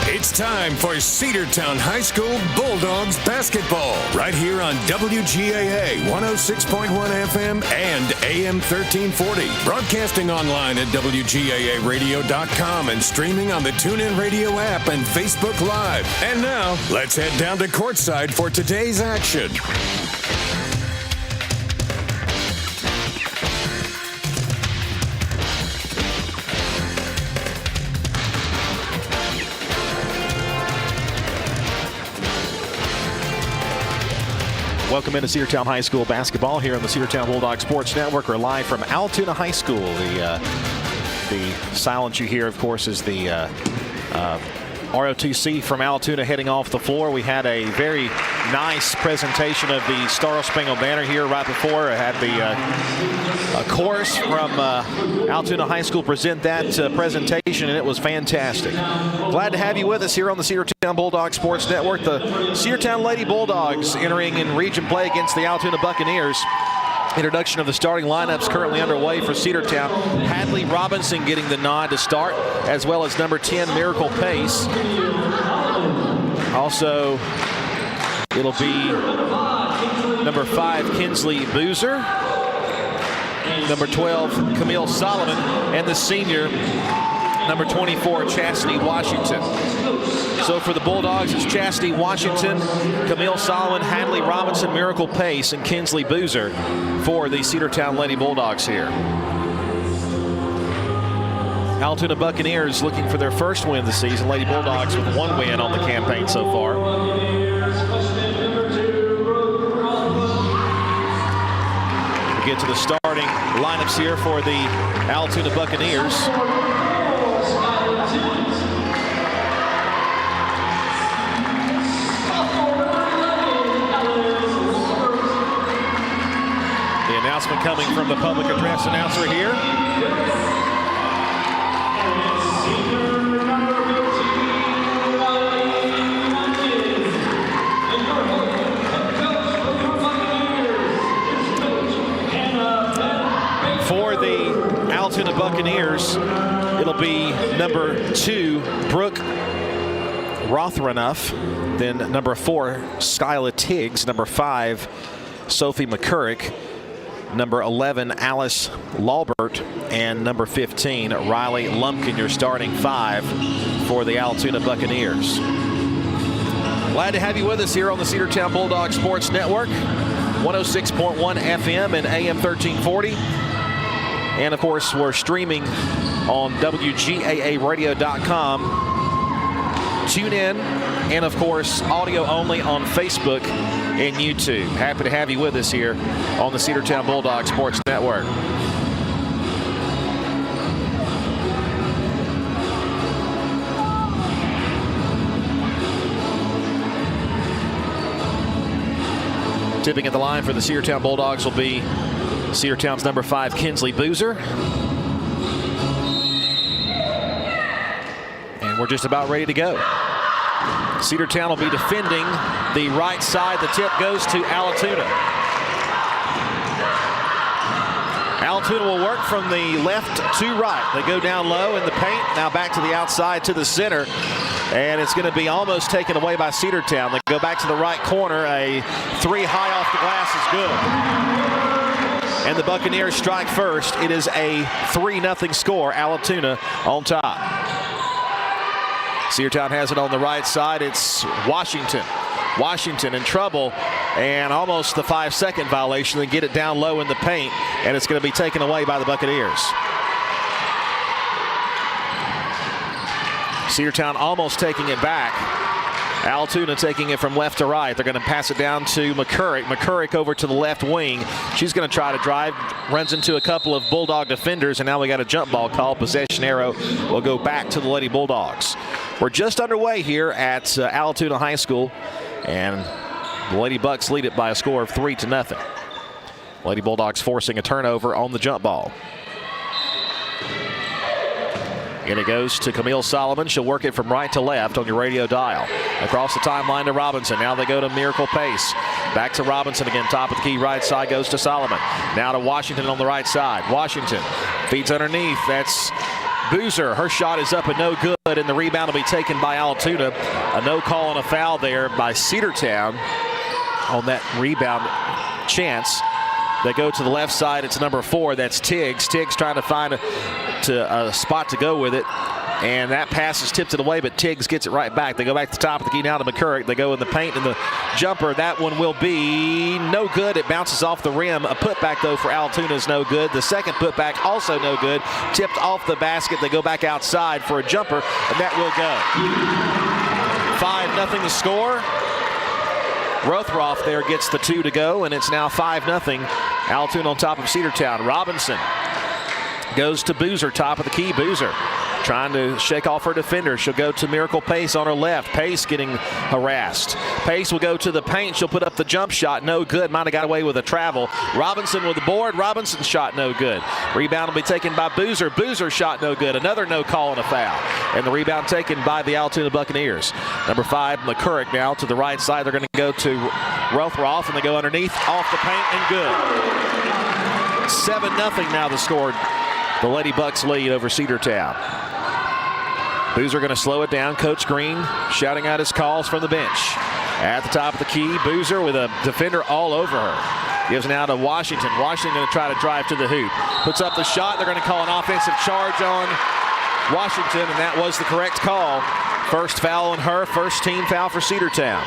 It's time for Cedartown High School Bulldogs basketball right here on WGAA 106.1 FM and AM 1340. Broadcasting online at WGAAradio.com and streaming on the TuneIn Radio app and Facebook Live. And now, let's head down to courtside for today's action. Welcome into Cedartown High School basketball here on the Cedartown Bulldogs Sports Network. We're live from Allatoona High School. The silence you hear, of course, is the ROTC from Allatoona heading off the floor. We had a very nice presentation of the Star Spangled Banner here right before. I had the chorus from Allatoona High School present that presentation, and it was fantastic. Glad to have you with us here on the Cedartown Bulldogs Sports Network. The Cedartown Lady Bulldogs entering in region play against the Allatoona Buccaneers. Introduction of the starting lineups currently underway for Cedartown. Hadley Robinson getting the nod to start, as well as number 10, Miracle Pace. Also, it'll be number 5, Kinsley Boozer, number 12, Camille Solomon, and the senior, number 24, Chastity Washington. So for the Bulldogs, it's Chastity Washington, Camille Solomon, Hadley Robinson, Miracle Pace, and Kinsley Boozer for the Cedartown Lady Bulldogs here. Allatoona Buccaneers looking for their first win of the season. Lady Bulldogs with 1 win on the campaign so far. We get to the starting lineups here for the Allatoona Buccaneers. Announcement coming from the public address announcer here. For the Allatoona Buccaneers, it'll be number 2, Brooke Rothrunoff, then number 4, Skyla Tiggs, number 5, Sophie McCurrick, number 11, Alice Laubert, and number 15, Riley Lumpkin, your starting 5 for the Allatoona Buccaneers. Glad to have you with us here on the Cedartown Bulldogs Sports Network, 106.1 FM and AM 1340. And, of course, we're streaming on WGAAradio.com. Tune in, and, of course, audio only on Facebook and YouTube. Happy to have you with us here on the Cedartown Bulldogs Sports Network. Tipping at the line for the Cedartown Bulldogs will be Cedartown's number 5, Kinsley Boozer. And we're just about ready to go. Cedartown will be defending the right side. The tip goes to Allatoona. Allatoona will work from the left to right. They go down low in the paint. Now back to the outside to the center. And it's going to be almost taken away by Cedartown. They go back to the right corner. A 3 high off the glass is good. And the Buccaneers strike first. It is a 3-0 score. Allatoona on top. Cedartown has it on the right side. It's Washington. Washington in trouble, and almost the 5-second violation. They get it down low in the paint, and it's going to be taken away by the Buccaneers. Cedartown almost taking it back. Allatoona taking it from left to right. They're going to pass it down to McCurrick. McCurrick over to the left wing. She's going to try to drive, runs into a couple of Bulldog defenders, and now we got a jump ball call. Possession arrow will go back to the Lady Bulldogs. We're just underway here at Allatoona High School, and the Lady Bucks lead it by a score of 3-0. Lady Bulldogs forcing a turnover on the jump ball. And it goes to Camille Solomon. She'll work it from right to left on your radio dial. Across the timeline to Robinson. Now they go to Miracle Pace. Back to Robinson again. Top of the key right side goes to Solomon. Now to Washington on the right side. Washington feeds underneath. That's Boozer. Her shot is up and no good, and the rebound will be taken by Allatoona. A no call and a foul there by Cedartown on that rebound chance. They go to the left side. It's number 4. That's Tiggs. Tiggs trying to find a spot to go with it. And that pass is tipped it away, but Tiggs gets it right back. They go back to the top of the key now to McCurrick. They go in the paint and the jumper. That one will be no good. It bounces off the rim. A putback, though, for Allatoona is no good. The second putback also no good. Tipped off the basket. They go back outside for a jumper, and that will go. 5-0 the score. Rothroff there gets the 2 to go, and it's now 5-0. Allatoona on top of Cedartown. Robinson goes to Boozer, top of the key. Boozer trying to shake off her defender. She'll go to Miracle Pace on her left. Pace getting harassed. Pace will go to the paint. She'll put up the jump shot. No good. Might have got away with a travel. Robinson with the board. Robinson's shot no good. Rebound will be taken by Boozer. Boozer's shot no good. Another no call and a foul. And the rebound taken by the Allatoona Buccaneers. Number 5, McCurrick now to the right side. They're going to go to Rothroff, and they go underneath, off the paint, and good. 7-0 now the score. The Lady Bucks lead over Cedartown. Boozer going to slow it down. Coach Green shouting out his calls from the bench. At the top of the key, Boozer with a defender all over her. Gives now to Washington. Washington going to try to drive to the hoop. Puts up the shot. They're going to call an offensive charge on Washington, and that was the correct call. First foul on her. First team foul for Cedartown.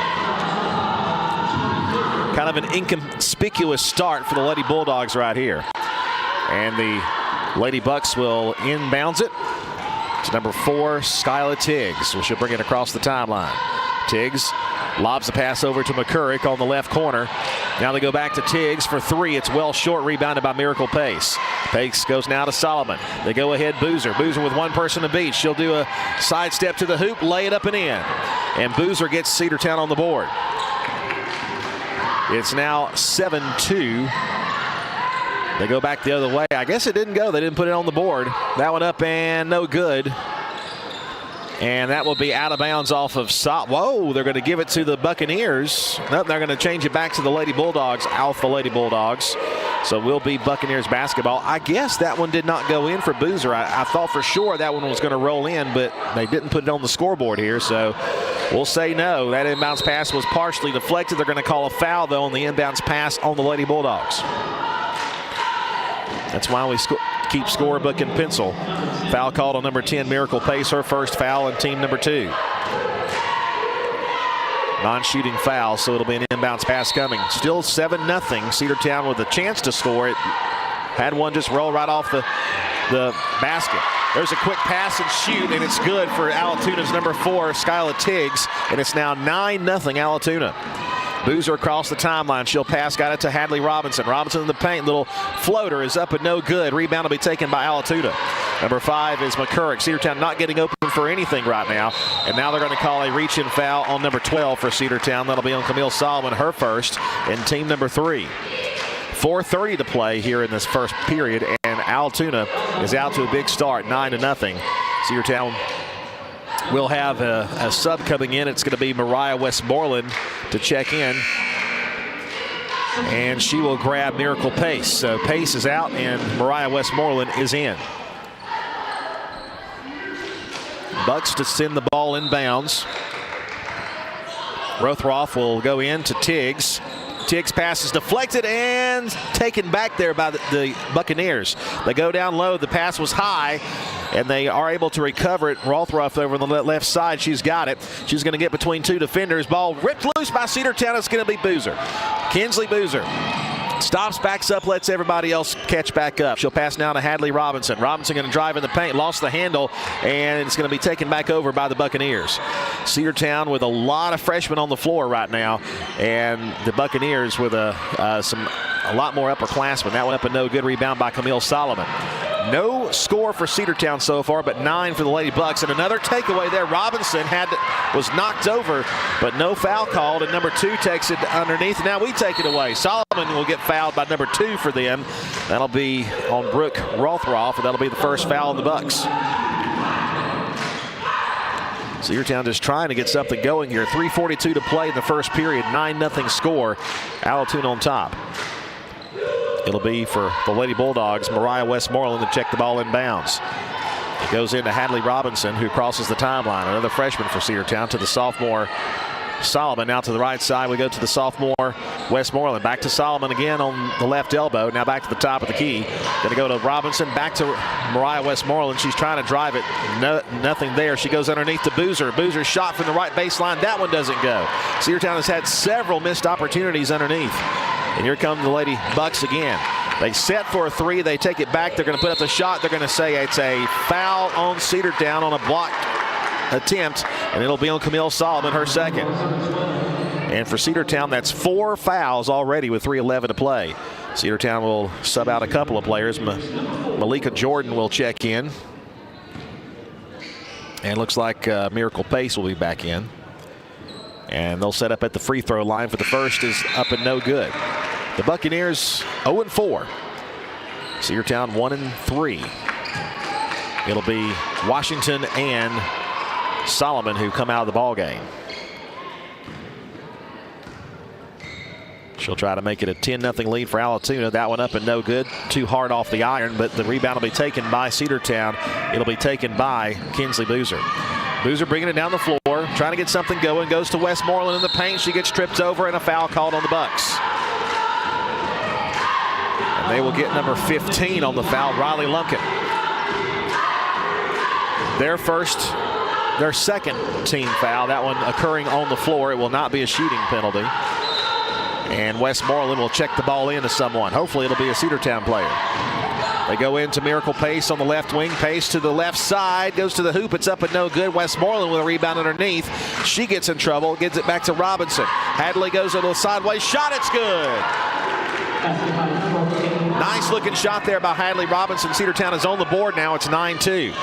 Kind of an inconspicuous start for the Lady Bulldogs right here. And the Lady Bucks will inbounds it. It's number 4, Skyla Tiggs. She'll bring it across the timeline. Tiggs lobs the pass over to McCurrick on the left corner. Now they go back to Tiggs for 3. It's well short, rebounded by Miracle Pace. Pace goes now to Solomon. They go ahead, Boozer. Boozer with one person to beat. She'll do a sidestep to the hoop, lay it up and in. And Boozer gets Cedartown on the board. It's now 7-2. They go back the other way. I guess it didn't go. They didn't put it on the board. That one up and no good. And that will be out of bounds off of Whoa, they're going to give it to the Buccaneers. Nope, they're going to change it back to the Lady Bulldogs, Alpha Lady Bulldogs. So will be Buccaneers basketball. I guess that one did not go in for Boozer. I thought for sure that one was going to roll in, but they didn't put it on the scoreboard here. So we'll say no. That inbounds pass was partially deflected. They're going to call a foul, though, on the inbounds pass on the Lady Bulldogs. That's why we keep scorebook and pencil. Foul called on number 10, Miracle Pace, her first foul on team number 2. Non-shooting foul, so it'll be an inbounds pass coming. Still 7-0. Cedartown with a chance to score it. Had one just roll right off the basket. There's a quick pass and shoot, and it's good for Allatoona's number 4, Skyla Tiggs, and it's now 9-0 Allatoona. Boozer across the timeline. She'll pass, got it to Hadley Robinson. Robinson in the paint. Little floater is up and no good. Rebound will be taken by Allatoona. Number 5 is McCurrick. Cedartown not getting open for anything right now. And now they're going to call a reach-in foul on number 12 for Cedartown. That'll be on Camille Solomon, her first, and team number 3. 4:30 to play here in this first period, and Allatoona is out to a big start, 9-0. Cedartown will have a sub coming in. It's going to be Mariah Westmoreland to check in. And she will grab Miracle Pace. So Pace is out and Mariah Westmoreland is in. Bucks to send the ball inbounds. Rothroff will go in to Tiggs. Tiggs pass is deflected and taken back there by the Buccaneers. They go down low. The pass was high, and they are able to recover it. Rothroff over on the left side. She's got it. She's going to get between 2 defenders. Ball ripped loose by Cedartown. It's going to be Boozer. Kinsley Boozer stops, backs up, lets everybody else catch back up. She'll pass now to Hadley Robinson. Robinson going to drive in the paint, lost the handle, and it's going to be taken back over by the Buccaneers. Cedartown with a lot of freshmen on the floor right now, and the Buccaneers with a lot more upperclassmen. That one up and no good. Rebound by Camille Solomon. No score for Cedartown so far, but 9 for the Lady Bucks. And another takeaway there. Robinson was knocked over, but no foul called, and number 2 takes it underneath. Now we take it away. Solomon will get fouled by number 2 for them. That'll be on Brooke Rothroff, and that'll be the first foul on the Bucks. Cedartown just trying to get something going here. 3:42 to play in the first period. 9-0 score. Allatoona on top. It'll be for the Lady Bulldogs, Mariah Westmoreland, to check the ball inbounds. It goes into Hadley Robinson, who crosses the timeline. Another freshman for Cedartown, to the sophomore Solomon. Now to the right side, we go to the sophomore Westmoreland. Back to Solomon again on the left elbow. Now back to the top of the key. Going to go to Robinson. Back to Mariah Westmoreland. She's trying to drive it. Nothing there. She goes underneath to Boozer. Boozer shot from the right baseline. That one doesn't go. Cedartown has had several missed opportunities underneath. And here come the Lady Bucks again. They set for a three. They take it back. They're going to put up the shot. They're going to say it's a foul on Cedartown on a blocked attempt, and it'll be on Camille Solomon, her second. And for Cedartown, that's 4 fouls already with 3:11 to play. Cedartown will sub out a couple of players. Malika Jordan will check in. And looks like Miracle Pace will be back in. And they'll set up at the free throw line for the first is up and no good. The Buccaneers 0-4. Cedartown 1-3. It'll be Washington and Solomon who come out of the ball game. She'll try to make it a 10-0 lead for Allatoona. That one up and no good. Too hard off the iron, but the rebound will be taken by Cedartown. It'll be taken by Kinsley Boozer. Boozer bringing it down the floor, trying to get something going. Goes to Westmoreland in the paint. She gets tripped over and a foul called on the Bucks. And they will get number 15 on the foul, Riley Lumpkin. Their second team foul, that one occurring on the floor. It will not be a shooting penalty. And Westmoreland will check the ball into someone. Hopefully it'll be a Cedartown player. They go into Miracle Pace on the left wing. Pace to the left side, goes to the hoop. It's up and no good. Westmoreland with a rebound underneath. She gets in trouble, gives it back to Robinson. Hadley goes to the sideways shot. It's good. Nice looking shot there by Hadley Robinson. Cedartown is on the board now. It's 9-2.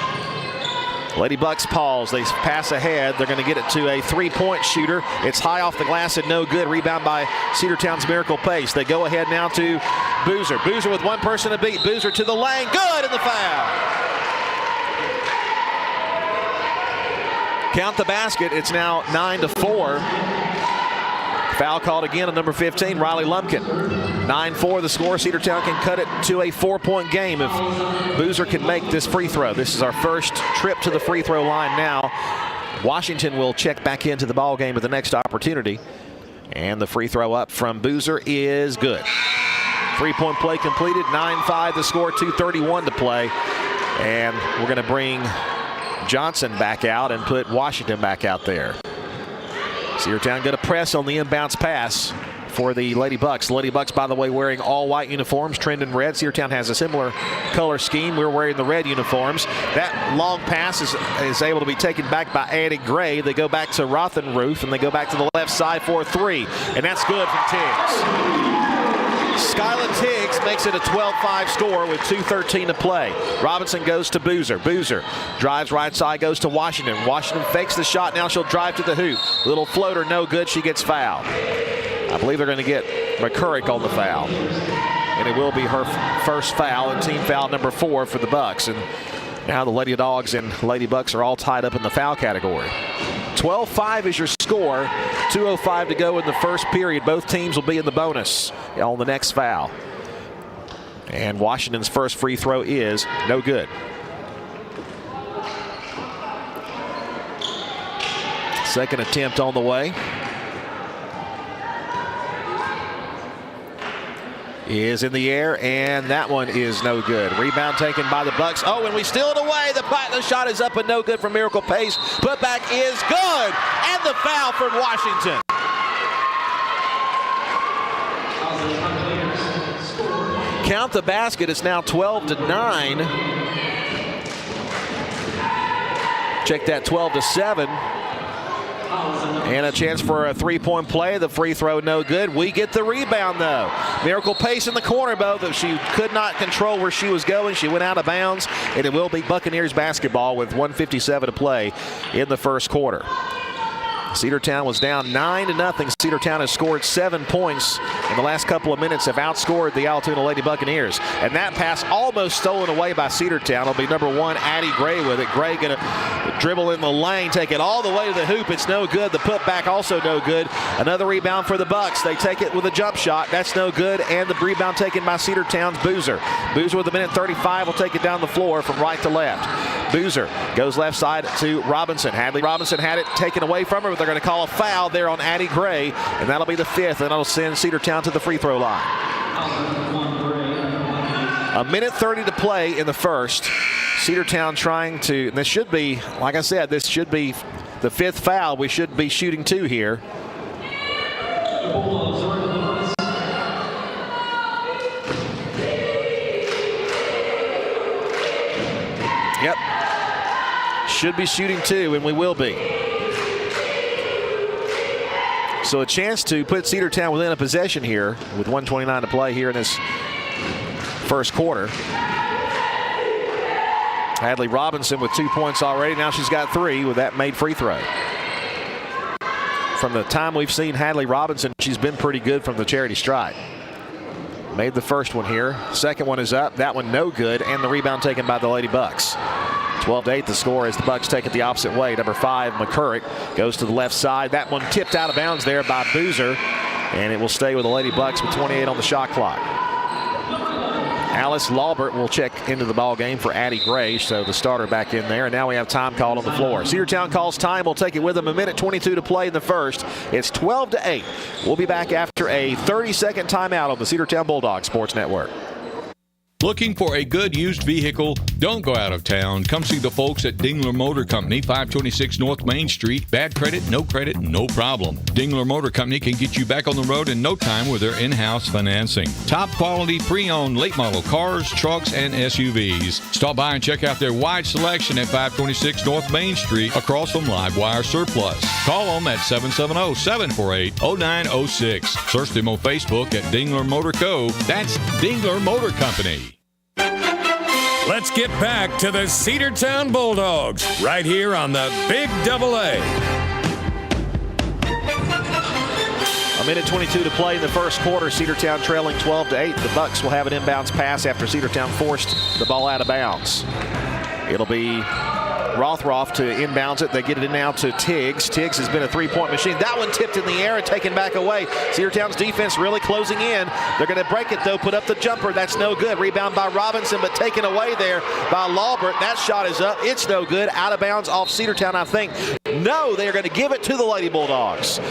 Lady Bucks pause. They pass ahead. They're going to get it to a three-point shooter. It's high off the glass and no good. Rebound by Cedartown's Miracle Pace. They go ahead now to Boozer. Boozer with one person to beat. Boozer to the lane. Good in the foul. Count the basket. It's now 9-4. Foul called again on number 15, Riley Lumpkin. 9-4 the score. Cedartown can cut it to a 4-point game if Boozer can make this free throw. This is our first trip to the free throw line now. Washington will check back into the ball game at the next opportunity. And the free throw up from Boozer is good. 3-point play completed. 9-5 the score. 2:31 to play. And we're going to bring Johnson back out and put Washington back out there. Cedartown going to press on the inbounds pass for the Lady Bucks. Lady Bucks, by the way, wearing all white uniforms, trimmed in red. Cedartown has a similar color scheme. We're wearing the red uniforms. That long pass is able to be taken back by Addie Gray. They go back to Rothenroof, and they go back to the left side for a three. And that's good from Tiggs. Skyla Tiggs makes it a 12-5 score with 2:13 to play. Robinson goes to Boozer. Boozer drives right side, goes to Washington. Washington fakes the shot. Now she'll drive to the hoop. Little floater, no good. She gets fouled. I believe they're going to get McCurrick on the foul. And it will be her first foul and team foul number 4 for the Bucks. And now the Lady Dogs and Lady Bucks are all tied up in the foul category. 12-5 is your score. 2:05 to go in the first period. Both teams will be in the bonus on the next foul. And Washington's first free throw is no good. Second attempt on the way. Is in the air, and that one is no good. Rebound taken by the Bucks. Oh, and we steal it away. The shot is up and no good from Miracle Pace. Putback is good, and the foul from Washington. Count the basket. It's now 12-9. Check that, 12-7. And a chance for a three-point play. The free throw no good. We get the rebound, though. Miracle Pace in the corner, though. She could not control where she was going. She went out of bounds, and it will be Buccaneers basketball with 1:57 to play in the first quarter. Cedartown was down 9-0. Cedartown has scored 7 points, and in the last couple of minutes have outscored the Allatoona Lady Buccaneers. And that pass almost stolen away by Cedartown. It'll be number 1, Addie Gray with it. Gray going to dribble in the lane, take it all the way to the hoop. It's no good. The putback also no good. Another rebound for the Bucks. They take it with a jump shot. That's no good. And the rebound taken by Cedartown's Boozer. Boozer with a minute 35 will take it down the floor from right to left. Boozer goes left side to Robinson. Hadley Robinson had it taken away from her, but they're going to call a foul there on Addie Gray, and that'll be the 5th, and that'll send Cedartown to the free throw line. A minute 30 to play in the first. Cedartown trying to, and this should be, like I said, this should be the 5th foul. We should be shooting 2 here. Yep. Should be shooting 2, and we will be. So a chance to put Cedartown within a possession here with 1:29 to play here in this first quarter. Hadley Robinson with 2 points already. Now she's got 3 with that made free throw. From the time we've seen Hadley Robinson, she's been pretty good from the charity stripe. Made the first one here. Second one is up. That one no good. And the rebound taken by the Lady Bucks. 12-8 the score as the Bucks take it the opposite way. Number 5, McCurrick, goes to the left side. That one tipped out of bounds there by Boozer. And it will stay with the Lady Bucks with 28 on the shot clock. Alice Laubert will check into the ball game for Addie Gray, so the starter back in there. And now we have time called on the floor. Cedartown calls time. We'll take it with them. A minute 22 to play in the first. It's 12-8. We'll be back after a 30-second timeout on the Cedartown Bulldogs Sports Network. Looking for a good used vehicle? Don't go out of town. Come see the folks at Dingler Motor Company, 526 North Main Street. Bad credit, no problem. Dingler Motor Company can get you back on the road in no time with their in-house financing. Top quality pre-owned late model cars, trucks, and SUVs. Stop by and check out their wide selection at 526 North Main Street across from Livewire Surplus. Call them at 770-748-0906. Search them on Facebook at Dingler Motor Co. That's Dingler Motor Company. Let's get back to the Cedartown Bulldogs right here on the Big Double A. A minute 22 to play in the first quarter. Cedartown trailing 12-8. The Bucks will have an inbounds pass after Cedartown forced the ball out of bounds. It'll be Rothroff to inbounds it. They get it in now to Tiggs. Tiggs has been a three-point machine. That one tipped in the air and taken back away. Cedartown's defense really closing in. They're going to break it, though, put up the jumper. That's no good. Rebound by Robinson, but taken away there by Laubert. That shot is up. It's no good. Out of bounds off Cedartown, I think. No, they are going to give it to the Lady Bulldogs.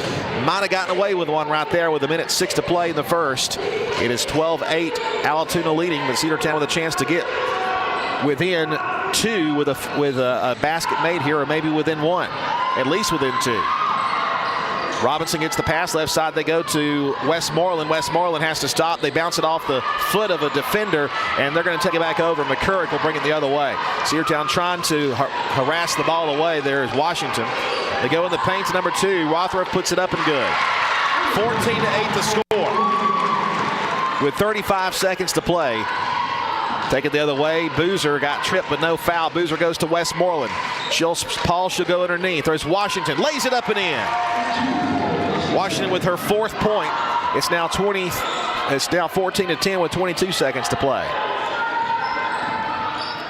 Might have gotten away with one right there with a minute 6 to play in the first. It is 12-8. Allatoona leading, but Cedartown with a chance to get within 2 with a basket made here, or maybe within 1, at least within 2. Robinson gets the pass left side. They go to Westmoreland. Westmoreland has to stop. They bounce it off the foot of a defender, and they're going to take it back over. McCurrick will bring it the other way. Cedartown trying to harass the ball away. There is Washington. They go in the paint to number 2. Rothroff puts it up and good. 14-8 the score with 35 seconds to play. Take it the other way. Boozer got tripped, but no foul. Boozer goes to Westmoreland. She'll go underneath. There's Washington. Lays it up and in. Washington with her 4th point. It's now 14-10 with 22 seconds to play.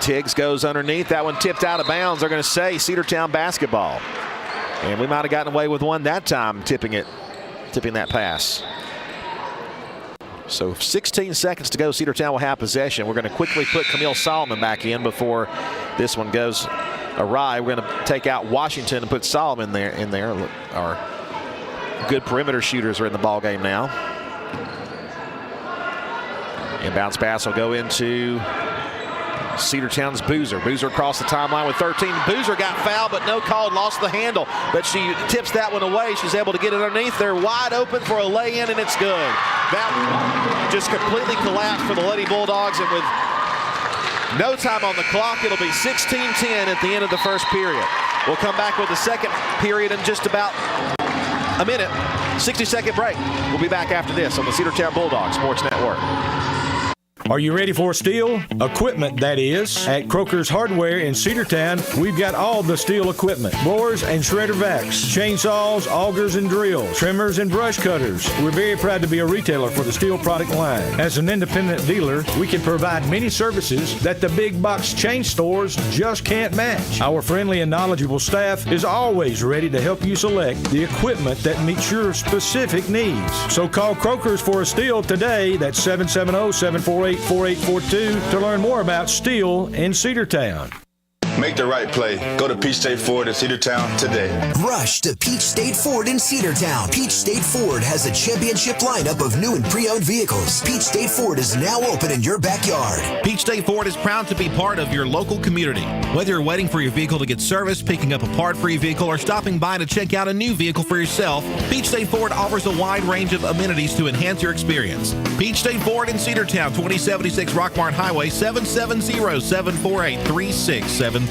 Tiggs goes underneath. That one tipped out of bounds. They're going to say Cedartown basketball. And we might have gotten away with one that time, tipping that pass. So 16 seconds to go. Cedartown will have possession. We're going to quickly put Camille Solomon back in before this one goes awry. We're going to take out Washington and put Solomon in there. Our good perimeter shooters are in the ball game now. Inbounds pass will go into Cedartown's Boozer. Boozer across the timeline with 13. Boozer got fouled, but no call, lost the handle. But she tips that one away. She's able to get it underneath. They're wide open for a lay-in, and it's good. That one just completely collapsed for the Lady Bulldogs, and with no time on the clock, it'll be 16-10 at the end of the first period. We'll come back with the second period in just about a minute. 60-second break. We'll be back after this on the Cedartown Bulldogs Sports Network. Are you ready for steel? Equipment, that is. At Croker's Hardware in Cedartown, we've got all the steel equipment. Blowers and shredder vacs, chainsaws, augers and drills, trimmers and brush cutters. We're very proud to be a retailer for the steel product line. As an independent dealer, we can provide many services that the big box chain stores just can't match. Our friendly and knowledgeable staff is always ready to help you select the equipment that meets your specific needs. So call Croker's for a steel today. That's 770-748-4842 to learn more about steel in Cedartown. Make the right play. Go to Peach State Ford in Cedartown today. Rush to Peach State Ford in Cedartown. Peach State Ford has a championship lineup of new and pre-owned vehicles. Peach State Ford is now open in your backyard. Peach State Ford is proud to be part of your local community. Whether you're waiting for your vehicle to get serviced, picking up a part for your vehicle, or stopping by to check out a new vehicle for yourself, Peach State Ford offers a wide range of amenities to enhance your experience. Peach State Ford in Cedartown, 2076 Rockmart Highway, 770-748-3673.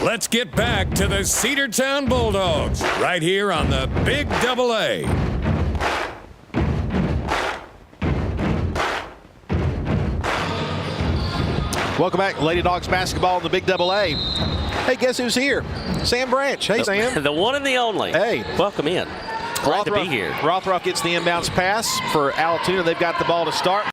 Let's get back to the Cedartown Bulldogs right here on the Big Double A. Welcome back, Lady Dogs basketball in the Big Double A. Hey, guess who's here? Sam Branch. Hey, Sam. The one and the only. Hey. Welcome in. Glad to be here. Rothrock gets the inbounds pass for Allatoona. They've got the ball to start.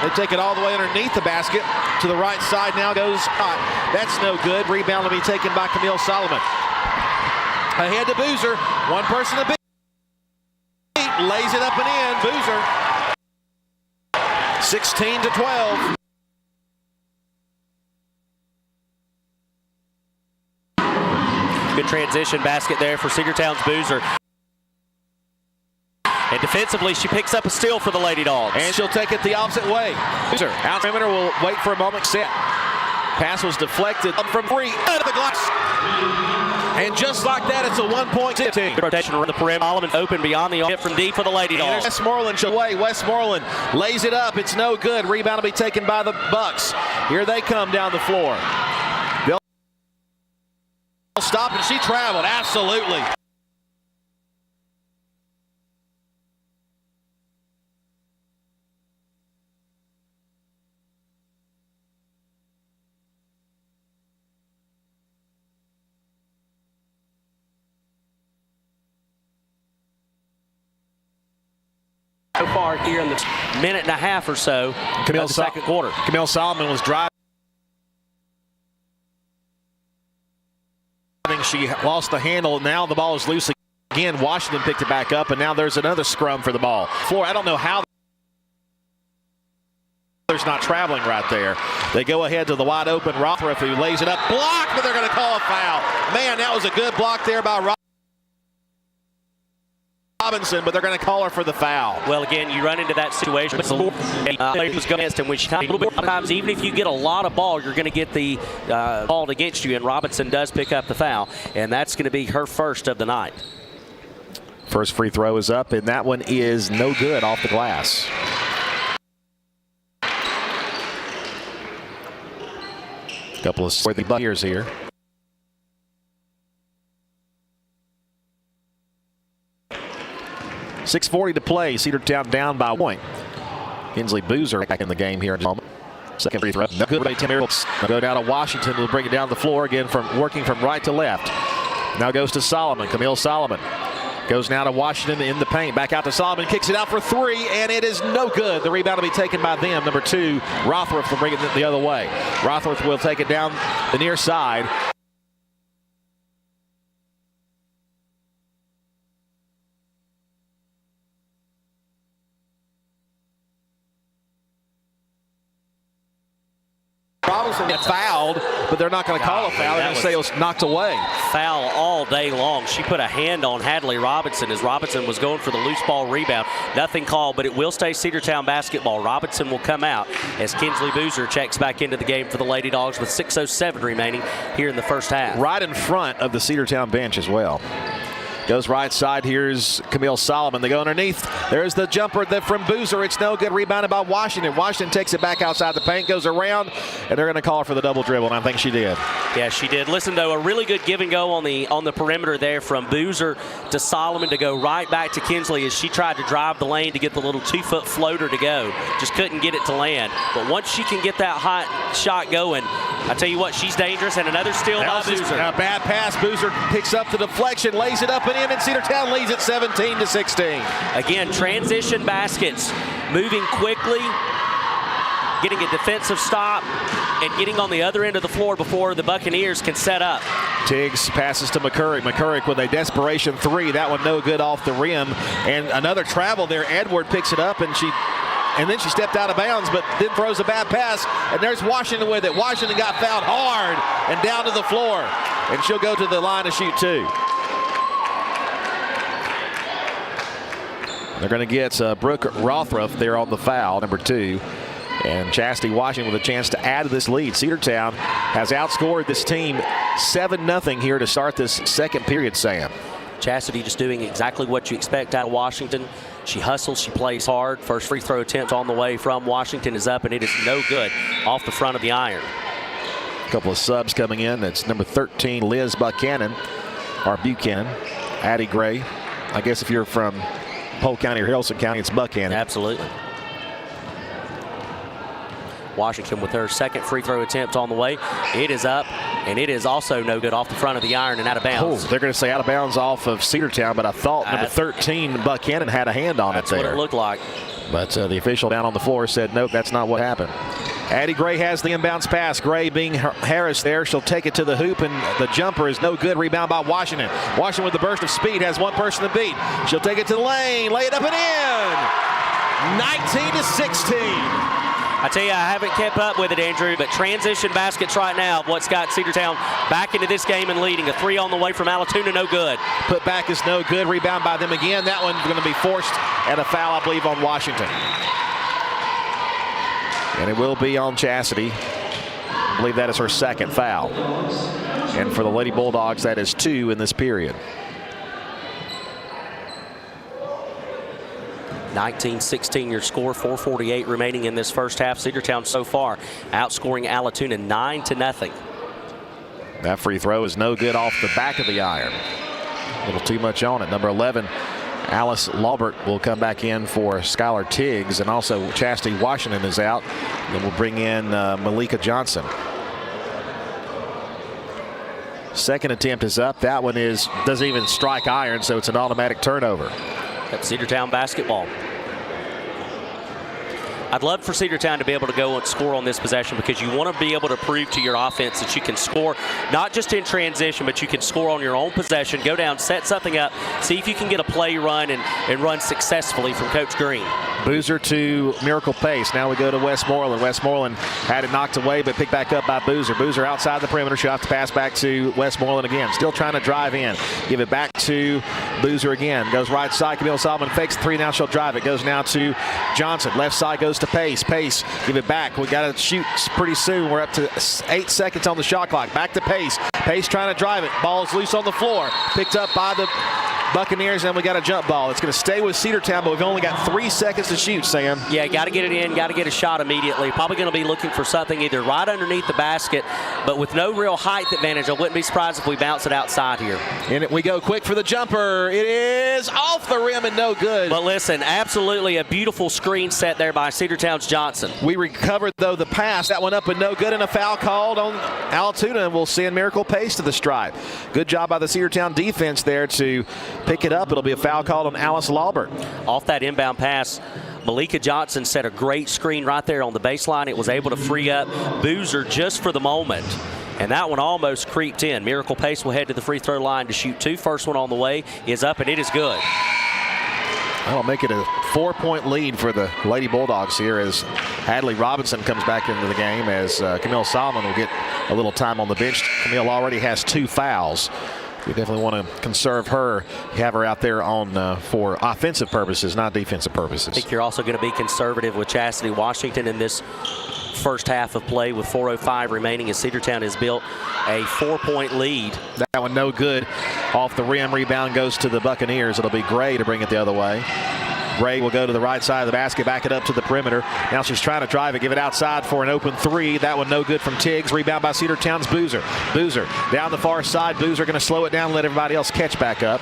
They take it all the way underneath the basket. To the right side now goes Scott. That's no good. Rebound will be taken by Camille Solomon. Ahead to Boozer. One person to beat. Lays it up and in. Boozer. 16-12. Good transition basket there for Cedartown's Boozer. And defensively, she picks up a steal for the Lady Dogs. And she'll take it the opposite way. Boozer, out perimeter, will wait for a moment. Set. Pass was deflected from three. Out of the glass. And just like that, it's a 1-point team. Rotation around the perimeter. Solomon open beyond the hit from deep for the Lady Dogs. Westmoreland away. Westmoreland lays it up. It's no good. Rebound will be taken by the Bucks. Here they come down the floor. They'll stop, and she traveled. Absolutely. So far here in the minute and a half or so of the second quarter. Camille Solomon was driving. She lost the handle. Now the ball is loose again. Washington picked it back up, and now there's another scrum for the ball. Floor, I don't know how there's not traveling right there. They go ahead to the wide open Rothrock, who lays it up. Blocked, but they're going to call a foul. Man, that was a good block there by Robinson, but they're going to call her for the foul. Well, again, you run into that situation. It was against him, which a little bit sometimes, even if you get a lot of ball, you're going to get the ball against you, and Robinson does pick up the foul, and that's going to be her first of the night. First free throw is up, and that one is no good off the glass. Couple of sworthy Buccaneers here. .6:40 to play. Cedartown down by 1 point. Kinsley Boozer back in the game here in a moment. Second free throw. No good. Go down to Washington. Will bring it down the floor again from working from right to left. Now goes to Solomon. Camille Solomon goes now to Washington in the paint. Back out to Solomon. Kicks it out for three, and it is no good. The rebound will be taken by them. Number 2, Rothrock will bring it the other way. Rothrock will take it down the near side. Robinson got fouled, but they're not going to call a foul. They're going to say it was knocked away. Foul all day long. She put a hand on Hadley Robinson as Robinson was going for the loose ball rebound. Nothing called, but it will stay Cedartown basketball. Robinson will come out as Kinsley Boozer checks back into the game for the Lady Dogs with 6:07 remaining here in the first half. Right in front of the Cedartown bench as well. Goes right side. Here's Camille Solomon. They go underneath. There's the jumper from Boozer. It's no good. Rebounded by Washington. Washington takes it back outside the paint, goes around, and they're going to call her for the double dribble, and I think she did. Yeah, she did. Listen, though, a really good give and go on the perimeter there from Boozer to Solomon to go right back to Kinsley as she tried to drive the lane to get the little 2-foot floater to go. Just couldn't get it to land. But once she can get that hot shot going, I tell you what, she's dangerous. And another steal by Boozer. A bad pass. Boozer picks up the deflection, lays it up and in, and Cedartown leads it 17-16. Again, transition baskets, moving quickly, getting a defensive stop, and getting on the other end of the floor before the Buccaneers can set up. Tiggs passes to McCurrick. McCurrick with a desperation three. That one no good off the rim. And another travel there. Edward picks it up, and then she stepped out of bounds, but then throws a bad pass. And there's Washington with it. Washington got fouled hard and down to the floor. And she'll go to the line to shoot two. They're going to get Brooke Rothruff there on the foul, number 2. And Chastity Washington with a chance to add to this lead. Cedartown has outscored this team 7-0 here to start this second period, Sam. Chastity just doing exactly what you expect out of Washington. She hustles, she plays hard. First free throw attempt on the way from Washington is up, and it is no good off the front of the iron. A couple of subs coming in. That's number 13, Liz Buchanan, Addie Gray. I guess if you're from Polk County or Haralson County, it's Buchanan. Absolutely. Washington with her second free throw attempt on the way. It is up, and it is also no good off the front of the iron and out of bounds. Oh, they're going to say out of bounds off of Cedartown, but I thought number 13, Buchanan, had a hand on it there. That's what it looked like. But the official down on the floor said, nope, that's not what happened. Addie Gray has the inbounds pass. Gray being Harris there. She'll take it to the hoop, and the jumper is no good. Rebound by Washington. Washington with the burst of speed has one person to beat. She'll take it to the lane, lay it up and in. 19-16. I tell you, I haven't kept up with it, Andrew, but transition baskets right now, what's got Cedartown back into this game and leading. A three on the way from Allatoona, no good. Put back is no good. Rebound by them again. That one's going to be forced at a foul, I believe, on Washington. And it will be on Chastity. I believe that is her second foul. And for the Lady Bulldogs, that is 2 in this period. 19-16 your score, 4:48 remaining in this first half. Cedartown so far outscoring Allatoona 9-0. That free throw is no good off the back of the iron. A little too much on it. Number 11, Alice Laubert will come back in for Skylar Tiggs, and also Chastity Washington is out. Then we'll bring in Malika Johnson. Second attempt is up. That one doesn't even strike iron, so it's an automatic turnover. That's Cedartown basketball. I'd love for Cedartown to be able to go and score on this possession, because you want to be able to prove to your offense that you can score, not just in transition, but you can score on your own possession, go down, set something up, see if you can get a play run and run successfully from Coach Green. Boozer to Miracle Pace. Now we go to Westmoreland. Westmoreland had it knocked away, but picked back up by Boozer. Boozer outside the perimeter. She'll have to pass back to Westmoreland again. Still trying to drive in. Give it back to Boozer again. Goes right side. Camille Solomon fakes the three. Now she'll drive it. Goes now to Johnson. Left side goes to Pace. Pace, give it back. We got to shoot pretty soon. We're up to 8 seconds on the shot clock. Back to Pace. Pace trying to drive it. Ball's loose on the floor. Picked up by the Buccaneers, and we got a jump ball. It's going to stay with Cedartown, but we've only got 3 seconds to shoot, Sam. Yeah, got to get it in, got to get a shot immediately. Probably going to be looking for something either right underneath the basket, but with no real height advantage. I wouldn't be surprised if we bounce it outside here. And we go quick for the jumper. It is off the rim and no good. But listen, absolutely a beautiful screen set there by Cedartown's Johnson. We recovered, though, the pass. That one up and no good, and a foul called on Allatoona, and we'll send Miracle Pace to the stripe. Good job by the Cedartown defense there to pick it up. It'll be a foul called on Alice Laubert. Off that inbound pass, Malika Johnson set a great screen right there on the baseline. It was able to free up Boozer just for the moment. And that one almost creeped in. Miracle Pace will head to the free throw line to shoot 2. First one on the way is up, and it is good. That'll make it a 4-point lead for the Lady Bulldogs here as Hadley Robinson comes back into the game, as Camille Solomon will get a little time on the bench. Camille already has 2 fouls. We definitely want to conserve her, have her out there on for offensive purposes, not defensive purposes. I think you're also going to be conservative with Chastity Washington in this first half of play with 4:05 remaining, as Cedartown has built a 4-point lead. That one no good. off the rim. Rebound goes to the Buccaneers. It'll be Gray to bring it the other way. Gray will go to the right side of the basket, back it up to the perimeter. Now she's trying to drive it, give it outside for an open three. That one no good from Tiggs. Rebound by Cedartown's Boozer. Boozer down the far side. Boozer going to slow it down, let everybody else catch back up.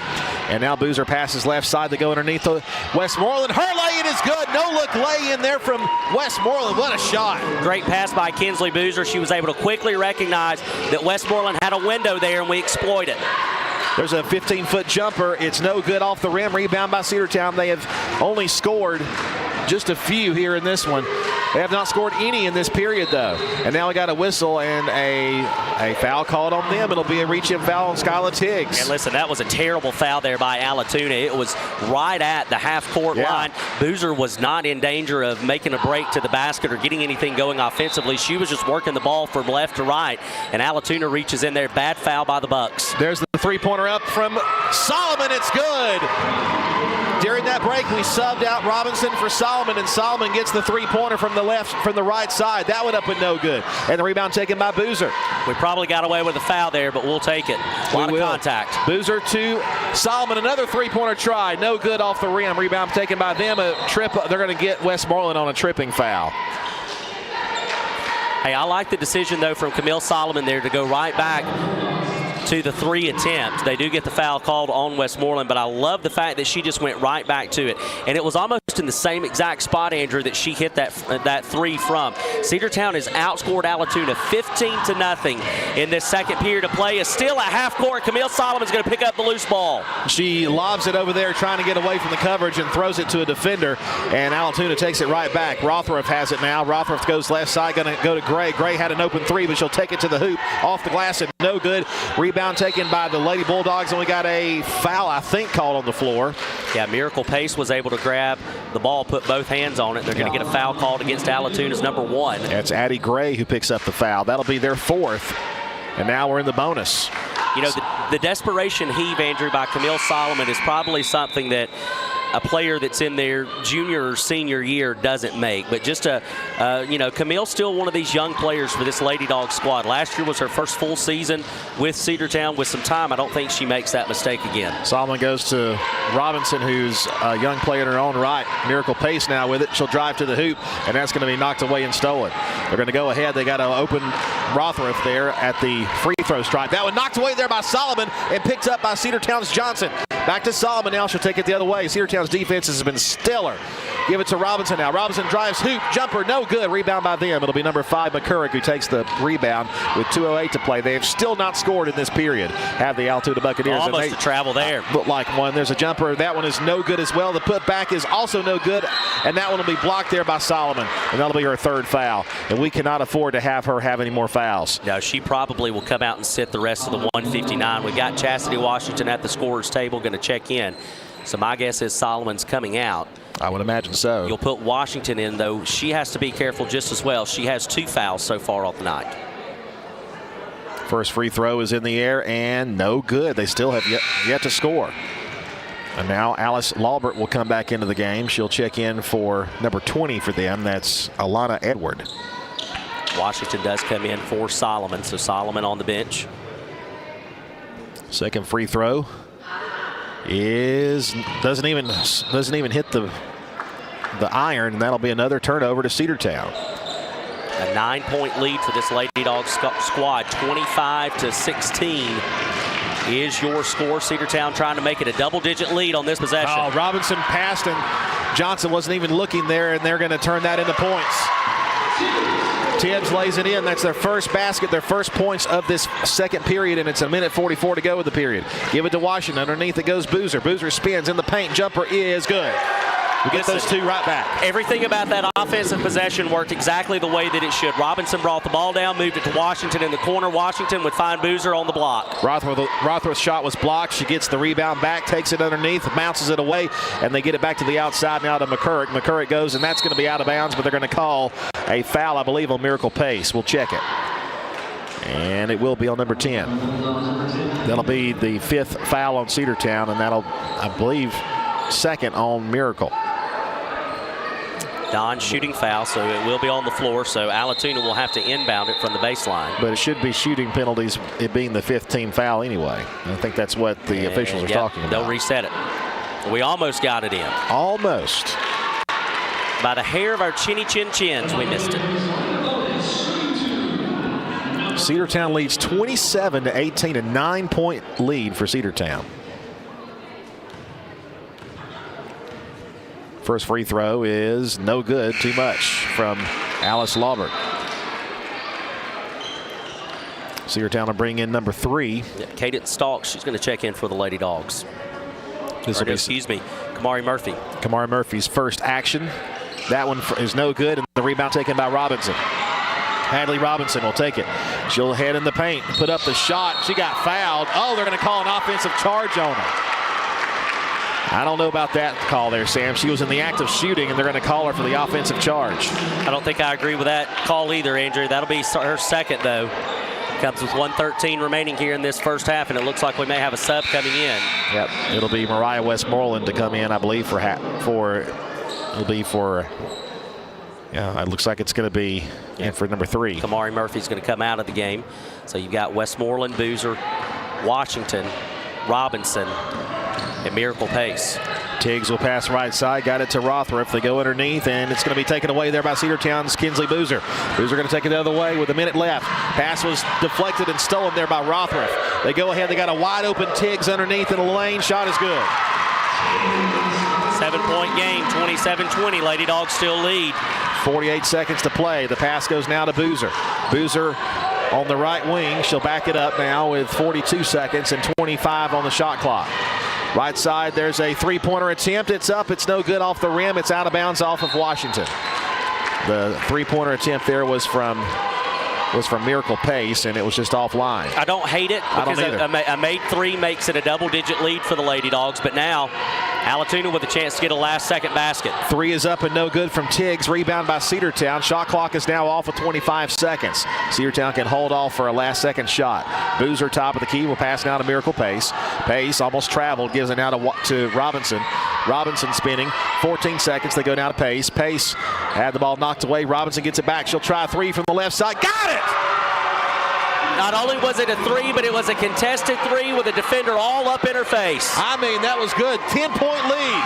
And now Boozer passes left side to go underneath the Westmoreland. Her lay-in is good. No-look lay-in there from Westmoreland. What a shot. Great pass by Kinsley Boozer. She was able to quickly recognize that Westmoreland had a window there, and we exploit it. There's a 15-foot jumper. It's no good off the rim. Rebound by Cedartown. They have only scored just a few here in this one. They have not scored any in this period, though. And now we got a whistle and a foul called on them. It'll be a reach-in foul on Skyla Tiggs. And listen, that was a terrible foul there by Allatoona. It was right at the half-court line. Boozer was not in danger of making a break to the basket or getting anything going offensively. She was just working the ball from left to right, and Allatoona reaches in there. Bad foul by the Bucks. There's the three-pointer up from Solomon. It's good. During that break, we subbed out Robinson for Solomon, and Solomon gets the three-pointer from the right side. That went up and no good. And the rebound taken by Boozer. We probably got away with a foul there, but we'll take it. A lot of contact. Boozer to Solomon. Another three-pointer try. No good off the rim. Rebound taken by them. A trip. They're going to get Westmoreland on a tripping foul. Hey, I like the decision, though, from Camille Solomon there to go right back to the three attempt. They do get the foul called on Westmoreland, but I love the fact that she just went right back to it. And it was almost in the same exact spot, Andrew, that she hit that three from. Cedartown has outscored Allatoona 15-0 in this second period of play. Is still at half court. Camille Solomon's going to pick up the loose ball. She lobs it over there trying to get away from the coverage and throws it to a defender, and Allatoona takes it right back. Rothroff has it now. Rothroff goes left side, going to go to Gray. Gray had an open three, but she'll take it to the hoop. Off the glass and no good. Rebound taken by the Lady Bulldogs, and we got a foul, I think, called on the floor. Yeah, Miracle Pace was able to grab the ball, put both hands on it. They're going to get a foul called against Allatoona's number 1. That's Addie Gray who picks up the foul. That'll be their 4th, and now we're in the bonus. You know, the desperation heave, Andrew, by Camille Solomon is probably something that a player that's in their junior or senior year doesn't make. But just you know, Camille's still one of these young players for this Lady Dog squad. Last year was her first full season with Cedartown. With some time, I don't think she makes that mistake again. Solomon goes to Robinson, who's a young player in her own right. Miracle Pace now with it. She'll drive to the hoop, and that's going to be knocked away and stolen. They're going to go ahead. They got to open Rothroff there at the free throw stripe. That one knocked away there by Solomon and picked up by Cedartown's Johnson. Back to Solomon now. She'll take it the other way. Cedartown's defense has been stellar. Give it to Robinson now. Robinson drives, hoop, jumper, no good. Rebound by them. It'll be number 5, McCurrick, who takes the rebound with 2:08 to play. They have still not scored in this period, have the Allatoona Buccaneers. Almost a travel there. Look like one. There's a jumper. That one is no good as well. The putback is also no good, and that one will be blocked there by Solomon, and that'll be her 3rd foul. And we cannot afford to have her have any more fouls. No, she probably will come out and sit the rest of the 159. We got Chastity Washington at the scorer's table going to check in. So my guess is Solomon's coming out. I would imagine so. You'll put Washington in, though. She has to be careful just as well. She has 2 fouls so far on the night. First free throw is in the air and no good. They still have yet to score. And now Alice Laubert will come back into the game. She'll check in for number 20 for them. That's Alana Edward. Washington does come in for Solomon, so Solomon on the bench. Second free throw doesn't even hit the iron, and that'll be another turnover to Cedartown. A 9-point lead for this Lady Dog squad. 25-16 is your score. Cedartown trying to make it a double-digit lead on this possession. Oh, Robinson passed, and Johnson wasn't even looking there, and they're going to turn that into points. Tibbs lays it in. That's their first basket, their first points of this second period, and it's 1:44 to go with the period. Give it to Washington. Underneath it goes Boozer. Boozer spins in the paint. Jumper is good. We get those 2 right back. Everything about that offensive possession worked exactly the way that it should. Robinson brought the ball down, moved it to Washington in the corner. Washington would find Boozer on the block. Rothroth's shot was blocked. She gets the rebound back, takes it underneath, bounces it away, and they get it back to the outside now to McCurrick. McCurrick goes, and that's going to be out of bounds, but they're going to call a foul, I believe, on Miracle Pace. We'll check it. And it will be on number 10. That'll be the 5th foul on Cedartown, and that'll, I believe, 2nd on Miracle. Non-shooting foul, so it will be on the floor. So Allatoona will have to inbound it from the baseline. But it should be shooting penalties, it being the 5th team foul anyway. I think that's what the officials are talking about. They'll reset it. We almost got it in. Almost. By the hair of our chinny chin chins, we missed it. Cedartown leads 27-18, a 9-point lead for Cedartown. First free throw is no good, too much from Alice Laubert. Cedartown will bring in number 3. Cadence Stalks, she's going to check in for the Lady Dogs. Kamari Murphy. Kamari Murphy's first action. That one is no good, and the rebound taken by Robinson. Hadley Robinson will take it. She'll head in the paint, put up the shot. She got fouled. Oh, they're going to call an offensive charge on her. I don't know about that call there, Sam. She was in the act of shooting, and they're going to call her for the offensive charge. I don't think I agree with that call either, Andrew. That'll be her second, though. Comes with 1:13 remaining here in this first half, and it looks like we may have a sub coming in. Yep, it'll be Mariah Westmoreland to come in, I believe, it looks like it's going to be in for number 3. Kamari Murphy's going to come out of the game. So you've got Westmoreland, Boozer, Washington, Robinson, and Miracle Pace. Tiggs will pass right side, got it to Rothrup. They go underneath, and it's going to be taken away there by Cedartown's Kinsley Boozer. Boozer going to take it the other way with a minute left. Pass was deflected and stolen there by Rothrup. They go ahead, they got a wide open Tiggs underneath in the lane. Shot is good. 7-point game, 27-20. Lady Dogs still lead. 48 seconds to play. The pass goes now to Boozer. Boozer on the right wing. She'll back it up now with 42 seconds and 25 on the shot clock. Right side, there's a three-pointer attempt. It's up. It's no good off the rim. It's out of bounds off of Washington. The three-pointer attempt there was from Miracle Pace, and it was just offline. I don't hate it because a made 3 makes it a double-digit lead for the Lady Dogs, but now Allatoona with a chance to get a last-second basket. 3 is up and no good from Tiggs. Rebound by Cedartown. Shot clock is now off with 25 seconds. Cedartown can hold off for a last-second shot. Boozer, top of the key, will pass now to Miracle Pace. Pace almost traveled, gives it now to Robinson. Robinson spinning. 14 seconds. They go now to Pace. Pace had the ball knocked away. Robinson gets it back. She'll try a 3 from the left side. Got it! Not only was it a 3, but it was a contested 3 with a defender all up in her face. I mean, that was good. 10-point lead,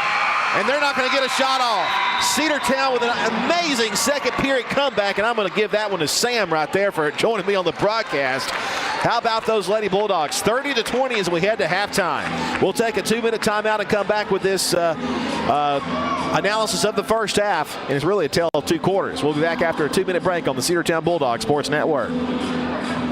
and they're not going to get a shot off. Cedartown with an amazing second period comeback, and I'm going to give that one to Sam right there for joining me on the broadcast. How about those Lady Bulldogs? 30-20 as we head to halftime. We'll take a 2-minute timeout and come back with this analysis of the first half, and it's really a tale of 2 quarters. We'll be back after a 2-minute break on the Cedartown Bulldogs Sports Network.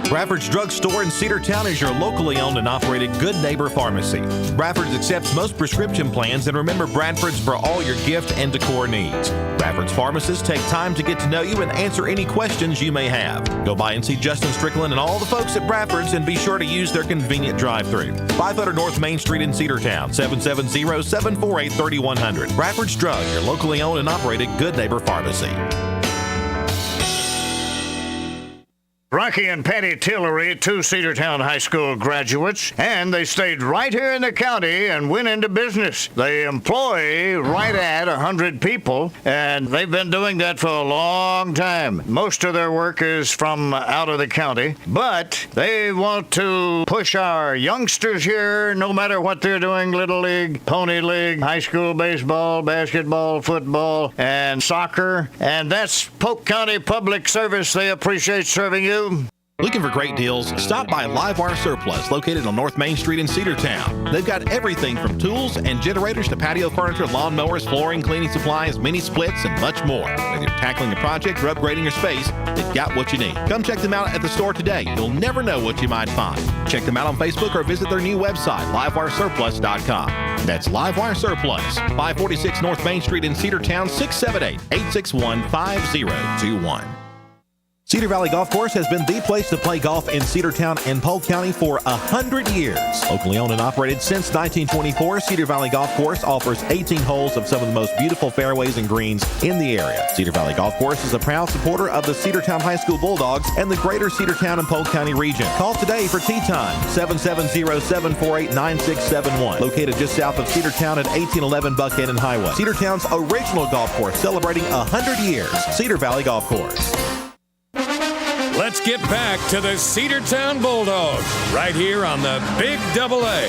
Bradford's Drug Store in Cedartown is your locally owned and operated Good Neighbor Pharmacy. Bradford's accepts most prescription plans, and remember Bradford's for all your gift and decor needs. Bradford's pharmacists take time to get to know you and answer any questions you may have. Go by and see Justin Strickland and all the folks at Bradford's, and be sure to use their convenient drive-thru. 500 North Main Street in Cedartown, 770-748-3100. Bradford's Drug, your locally owned and operated Good Neighbor Pharmacy. Rocky and Patty Tillery, 2 Cedartown High School graduates, and they stayed right here in the county and went into business. They employ right at 100 people, and they've been doing that for a long time. Most of their work is from out of the county, but they want to push our youngsters here, no matter what they're doing, Little League, Pony League, high school baseball, basketball, football, and soccer, and that's Polk County Public Service. They appreciate serving you. Looking for great deals? Stop by Livewire Surplus, located on North Main Street in Cedartown. They've got everything from tools and generators to patio furniture, lawn mowers, flooring, cleaning supplies, mini splits, and much more. Whether you're tackling a project or upgrading your space, they've got what you need. Come check them out at the store today. You'll never know what you might find. Check them out on Facebook or visit their new website, livewiresurplus.com. That's Livewire Surplus, 546 North Main Street in Cedartown, 678-861-5021. Cedar Valley Golf Course has been the place to play golf in Cedartown and Polk County for 100 years. Locally owned and operated since 1924, Cedar Valley Golf Course offers 18 holes of some of the most beautiful fairways and greens in the area. Cedar Valley Golf Course is a proud supporter of the Cedartown High School Bulldogs and the greater Cedartown and Polk County region. Call today for tee time, 770-748-9671. Located just south of Cedartown at 1811 Buchanan Highway. Cedartown's original golf course celebrating 100 years. Cedar Valley Golf Course. Let's get back to the Cedartown Bulldogs right here on the Big Double A.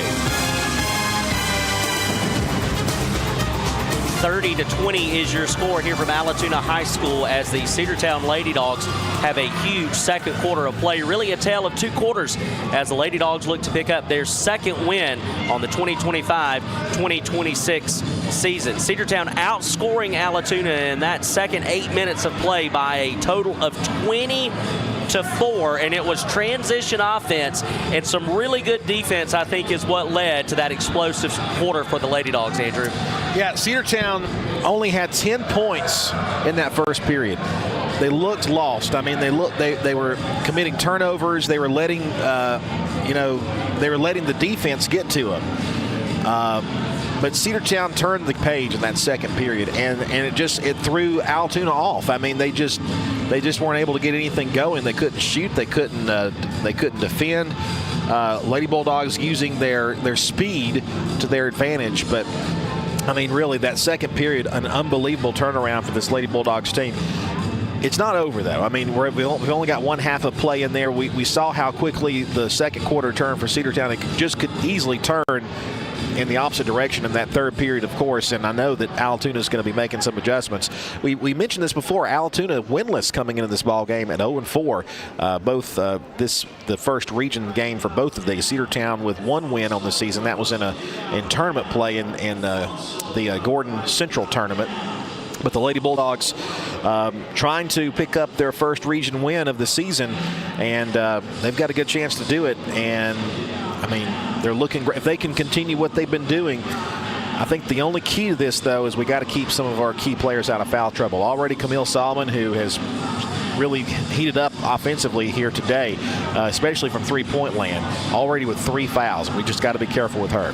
30-20 is your score here from Allatoona High School as the Cedartown Lady Dogs have a huge second quarter of play. Really a tale of two quarters as the Lady Dogs look to pick up their second win on the 2025-2026 season. Cedartown outscoring Allatoona in that second 8 minutes of play by a total of 20-4, and it was transition offense and some really good defense, I think, is what led to that explosive quarter for the Lady Dogs, Andrew. Yeah, Cedartown only had 10 points in that first period. They looked lost. I mean, they were committing turnovers. They were letting the defense get to them. But Cedartown turned the page in that second period, and it threw Allatoona off. I mean, they just weren't able to get anything going. They couldn't shoot. They couldn't defend. Lady Bulldogs using their speed to their advantage, but I mean, really, that second period, an unbelievable turnaround for this Lady Bulldogs team. It's not over, though. I mean, we've only got one half of play in there. We saw how quickly the second quarter turned for Cedartown. It could easily turn in the opposite direction in that third period, of course, and I know that Allatoona is going to be making some adjustments. We mentioned this before. Allatoona winless coming into this ball game at 0-4. The first region game for both of these. Cedartown with one win on the season. That was in tournament play in the Gordon Central tournament. But the Lady Bulldogs trying to pick up their first region win of the season, and they've got a good chance to do it. And I mean, they're looking great. If they can continue what they've been doing, I think the only key to this, though, is we got to keep some of our key players out of foul trouble. Already Camille Solomon, who has really heated up offensively here today, especially from three-point land, already with 3 fouls. We just got to be careful with her.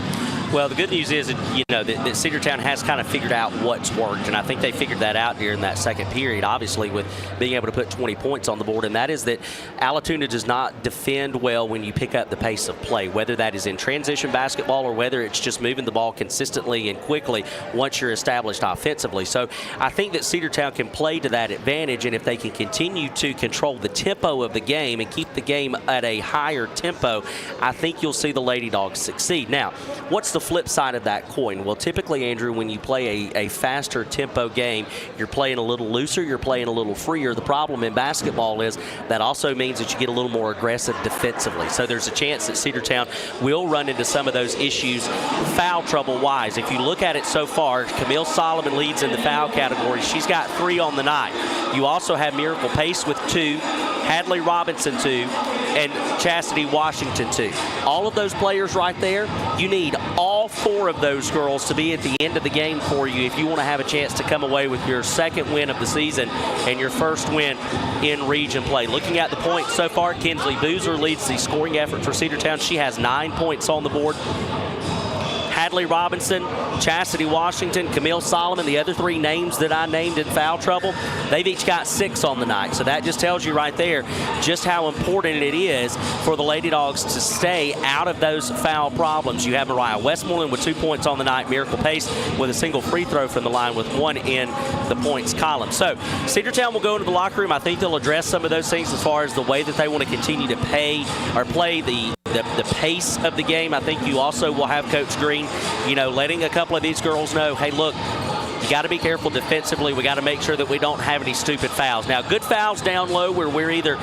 Well, the good news is that Cedartown has kind of figured out what's worked, and I think they figured that out during that second period, obviously, with being able to put 20 points on the board, and that is that Allatoona does not defend well when you pick up the pace of play, whether that is in transition basketball or whether it's just moving the ball consistently and quickly once you're established offensively. So I think that Cedartown can play to that advantage, and if they can continue to control the tempo of the game and keep the game at a higher tempo, I think you'll see the Lady Dogs succeed. Now, what's the flip side of that coin? Well, typically, Andrew, when you play a faster tempo game, you're playing a little looser, you're playing a little freer. The problem in basketball is that also means that you get a little more aggressive defensively. So there's a chance that Cedartown will run into some of those issues foul trouble-wise. If you look at it so far, Camille Solomon leads in the foul category. She's got 3 on the night. You also have Miracle Pace with 2, Hadley Robinson 2, and Chastity Washington 2. All of those players right there, you need all 4 of those girls to be at the end of the game for you if you want to have a chance to come away with your second win of the season and your first win in region play. Looking at the points so far, Kinsley Boozer leads the scoring effort for Cedartown. She has 9 points on the board. Hadley Robinson, Chastity Washington, Camille Solomon, the other 3 names that I named in foul trouble, they've each got 6 on the night. So that just tells you right there just how important it is for the Lady Dogs to stay out of those foul problems. You have Mariah Westmoreland with 2 points on the night, Miracle Pace with a single free throw from the line with 1 in the points column. So Cedartown will go into the locker room. I think they'll address some of those things as far as the way that they want to continue to play the pace of the game. I think you also will have Coach Green, letting a couple of these girls know, hey, look, you got to be careful defensively. We got to make sure that we don't have any stupid fouls. Now, good fouls down low where we're either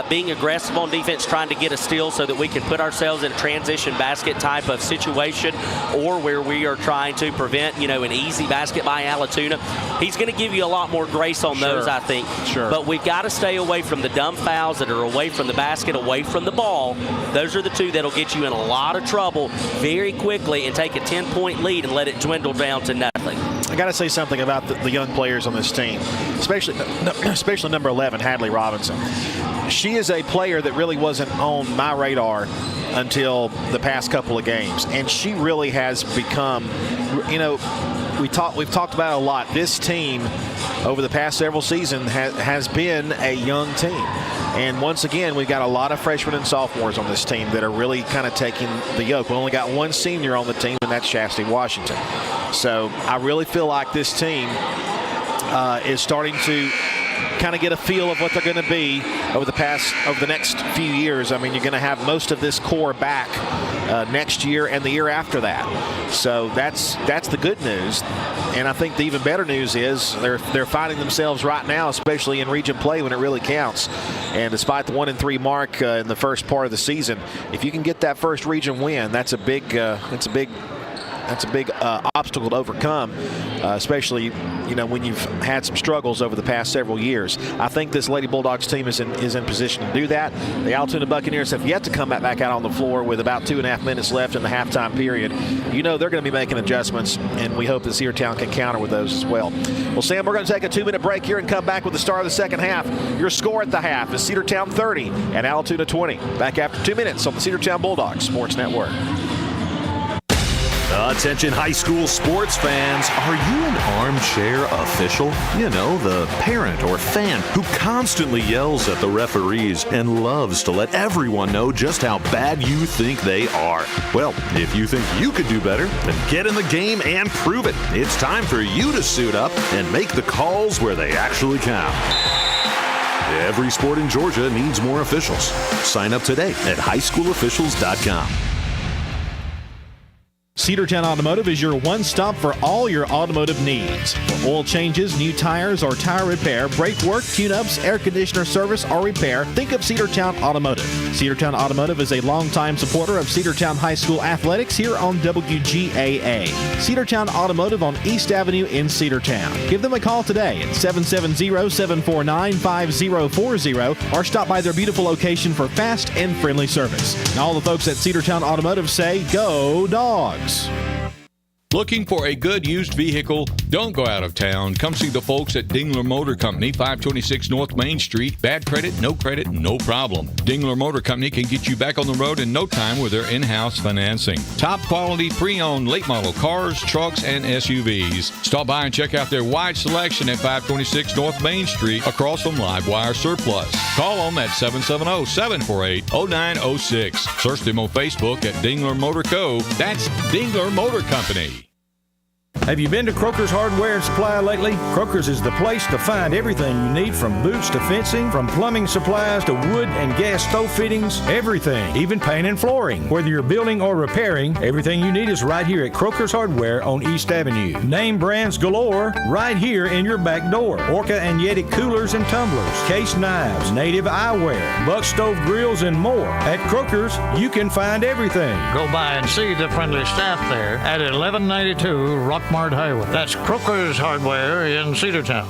being aggressive on defense, trying to get a steal so that we can put ourselves in a transition basket type of situation, or where we are trying to prevent, an easy basket by Allatoona. He's going to give you a lot more grace on those, I think. Sure. But we've got to stay away from the dumb fouls that are away from the basket, away from the ball. Those are the 2 that'll get you in a lot of trouble very quickly and take a 10-point lead and let it dwindle down to nothing. I got to say, you something about the young players on this team, especially number 11, Hadley Robinson. She is a player that really wasn't on my radar until the past couple of games, and she really has become, we've talked about it a lot. This team over the past several seasons has been a young team. And once again, we've got a lot of freshmen and sophomores on this team that are really kind of taking the yoke. We only got one senior on the team, and that's Chastity Washington. So I really feel like this team is starting to kind of get a feel of what they're going to be over the next few years. I mean, you're going to have most of this core back next year and the year after that. So that's the good news. And I think the even better news is they're finding themselves right now, especially in region play when it really counts. And despite the 1-3 mark in the first part of the season, if you can get that first region win, that's a big obstacle to overcome, especially when you've had some struggles over the past several years. I think this Lady Bulldogs team is in position to do that. The Allatoona Buccaneers have yet to come back out on the floor with about 2.5 minutes left in the halftime period. They're going to be making adjustments, and we hope that Cedartown can counter with those as well. Well, Sam, we're going to take a 2-minute break here and come back with the start of the second half. Your score at the half is Cedartown 30 and Allatoona 20. Back after 2 minutes on the Cedartown Bulldogs Sports Network. Attention high school sports fans, are you an armchair official? The parent or fan who constantly yells at the referees and loves to let everyone know just how bad you think they are. Well, if you think you could do better, then get in the game and prove it. It's time for you to suit up and make the calls where they actually count. Every sport in Georgia needs more officials. Sign up today at highschoolofficials.com. Cedartown Automotive is your one-stop for all your automotive needs. For oil changes, new tires, or tire repair, brake work, tune-ups, air conditioner service, or repair, think of Cedartown Automotive. Cedartown Automotive is a longtime supporter of Cedartown High School athletics here on WGAA. Cedartown Automotive on East Avenue in Cedartown. Give them a call today at 770-749-5040 or stop by their beautiful location for fast and friendly service. And all the folks at Cedartown Automotive say, go Dogs! Looking for a good used vehicle? Don't go out of town. Come see the folks at Dingler Motor Company, 526 North Main Street. Bad credit, no problem. Dingler Motor Company can get you back on the road in no time with their in-house financing. Top quality pre-owned late model cars, trucks, and SUVs. Stop by and check out their wide selection at 526 North Main Street across from Livewire Surplus. Call them at 770-748-0906. Search them on Facebook at Dingler Motor Co. That's Dingler Motor Company. Have you been to Croker's Hardware and Supply lately? Croker's is the place to find everything you need, from boots to fencing, from plumbing supplies to wood and gas stove fittings, everything, even paint and flooring. Whether you're building or repairing, everything you need is right here at Croker's Hardware on East Avenue. Name brands galore right here in your back door. Orca and Yeti coolers and tumblers, case knives, native eyewear, buck stove grills, and more. At Croker's, you can find everything. Go by and see the friendly staff there at 1192 Rockmart Highway. That's Croker's Hardware in Cedartown.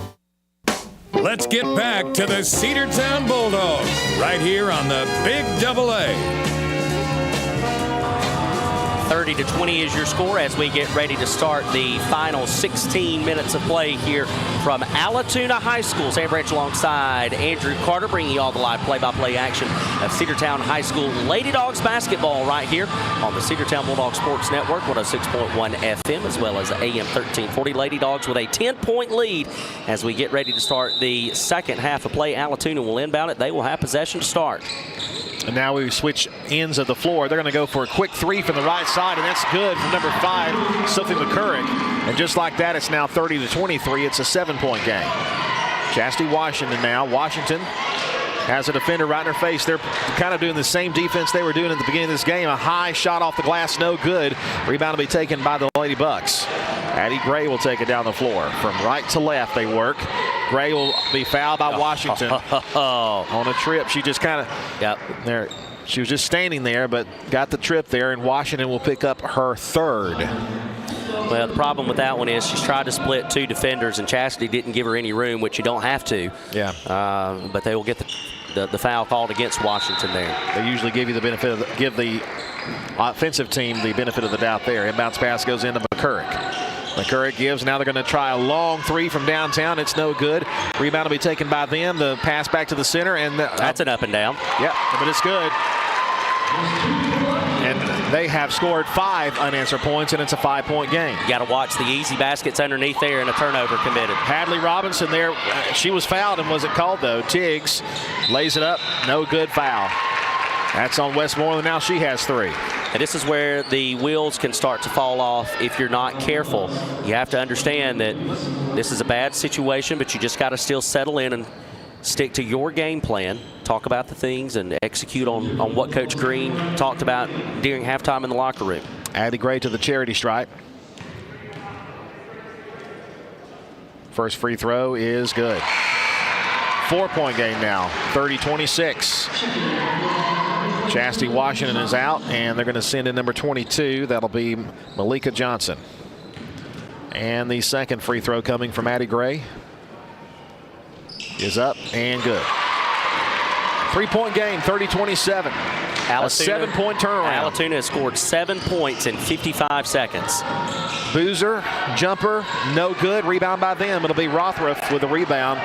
Let's get back to the Cedartown Bulldogs right here on the Big Double A. 30-20 is your score as we get ready to start the final 16 minutes of play here from Allatoona High School. Sam Branch alongside Andrew Carter, bringing you all the live play-by-play action of Cedartown High School Lady Dogs basketball right here on the Cedartown Bulldogs Sports Network, 106.1 FM, as well as AM 1340. Lady Dogs with a 10-point lead as we get ready to start the second half of play. Allatoona will inbound it. They will have possession to start. And now we switch ends of the floor. They're going to go for a quick three from the right side, and that's good from number 5, Sophie McCurrick. And just like that, it's now 30-23. It's a 7-point game. Chastity Washington now. Washington has a defender right in her face. They're kind of doing the same defense they were doing at the beginning of this game. A high shot off the glass, no good. Rebound will be taken by the Lady Bucks. Addie Gray will take it down the floor. From right to left, they work. Gray will be fouled by Washington on a trip. She just kind of there. She was just standing there, but got the trip there, and Washington will pick up her third. Well, the problem with that one is she's tried to split 2 defenders, and Chastity didn't give her any room, which you don't have to. Yeah. But they will get the foul called against Washington there. They usually give you the benefit of give the offensive team the benefit of the doubt there. Inbounds pass goes into McCurrick. McCurrick gives. Now they're going to try a long three from downtown. It's no good. Rebound will be taken by them. The pass back to the center. And that's an up and down. Yep, but it's good. And they have scored 5 unanswered points, and it's a 5-point game. You got to watch the easy baskets underneath there, and a turnover committed. Hadley Robinson there. She was fouled and wasn't called, though. Tiggs lays it up. No good foul. That's on Westmoreland. Now she has 3. And this is where the wheels can start to fall off if you're not careful. You have to understand that this is a bad situation, but you just got to still settle in and stick to your game plan, talk about the things, and execute on what Coach Green talked about during halftime in the locker room. Addie Gray to the charity stripe. First free throw is good. 4-point game now, 30-26. Chastity Washington is out, and they're going to send in number 22. That'll be Malika Johnson. And the second free throw coming from Addie Gray is up and good. 3-point game, 30-27. A 7-point turnaround. Allatoona has scored 7 points in 55 seconds. Boozer, jumper, no good. Rebound by them. It'll be Rothruff with the rebound.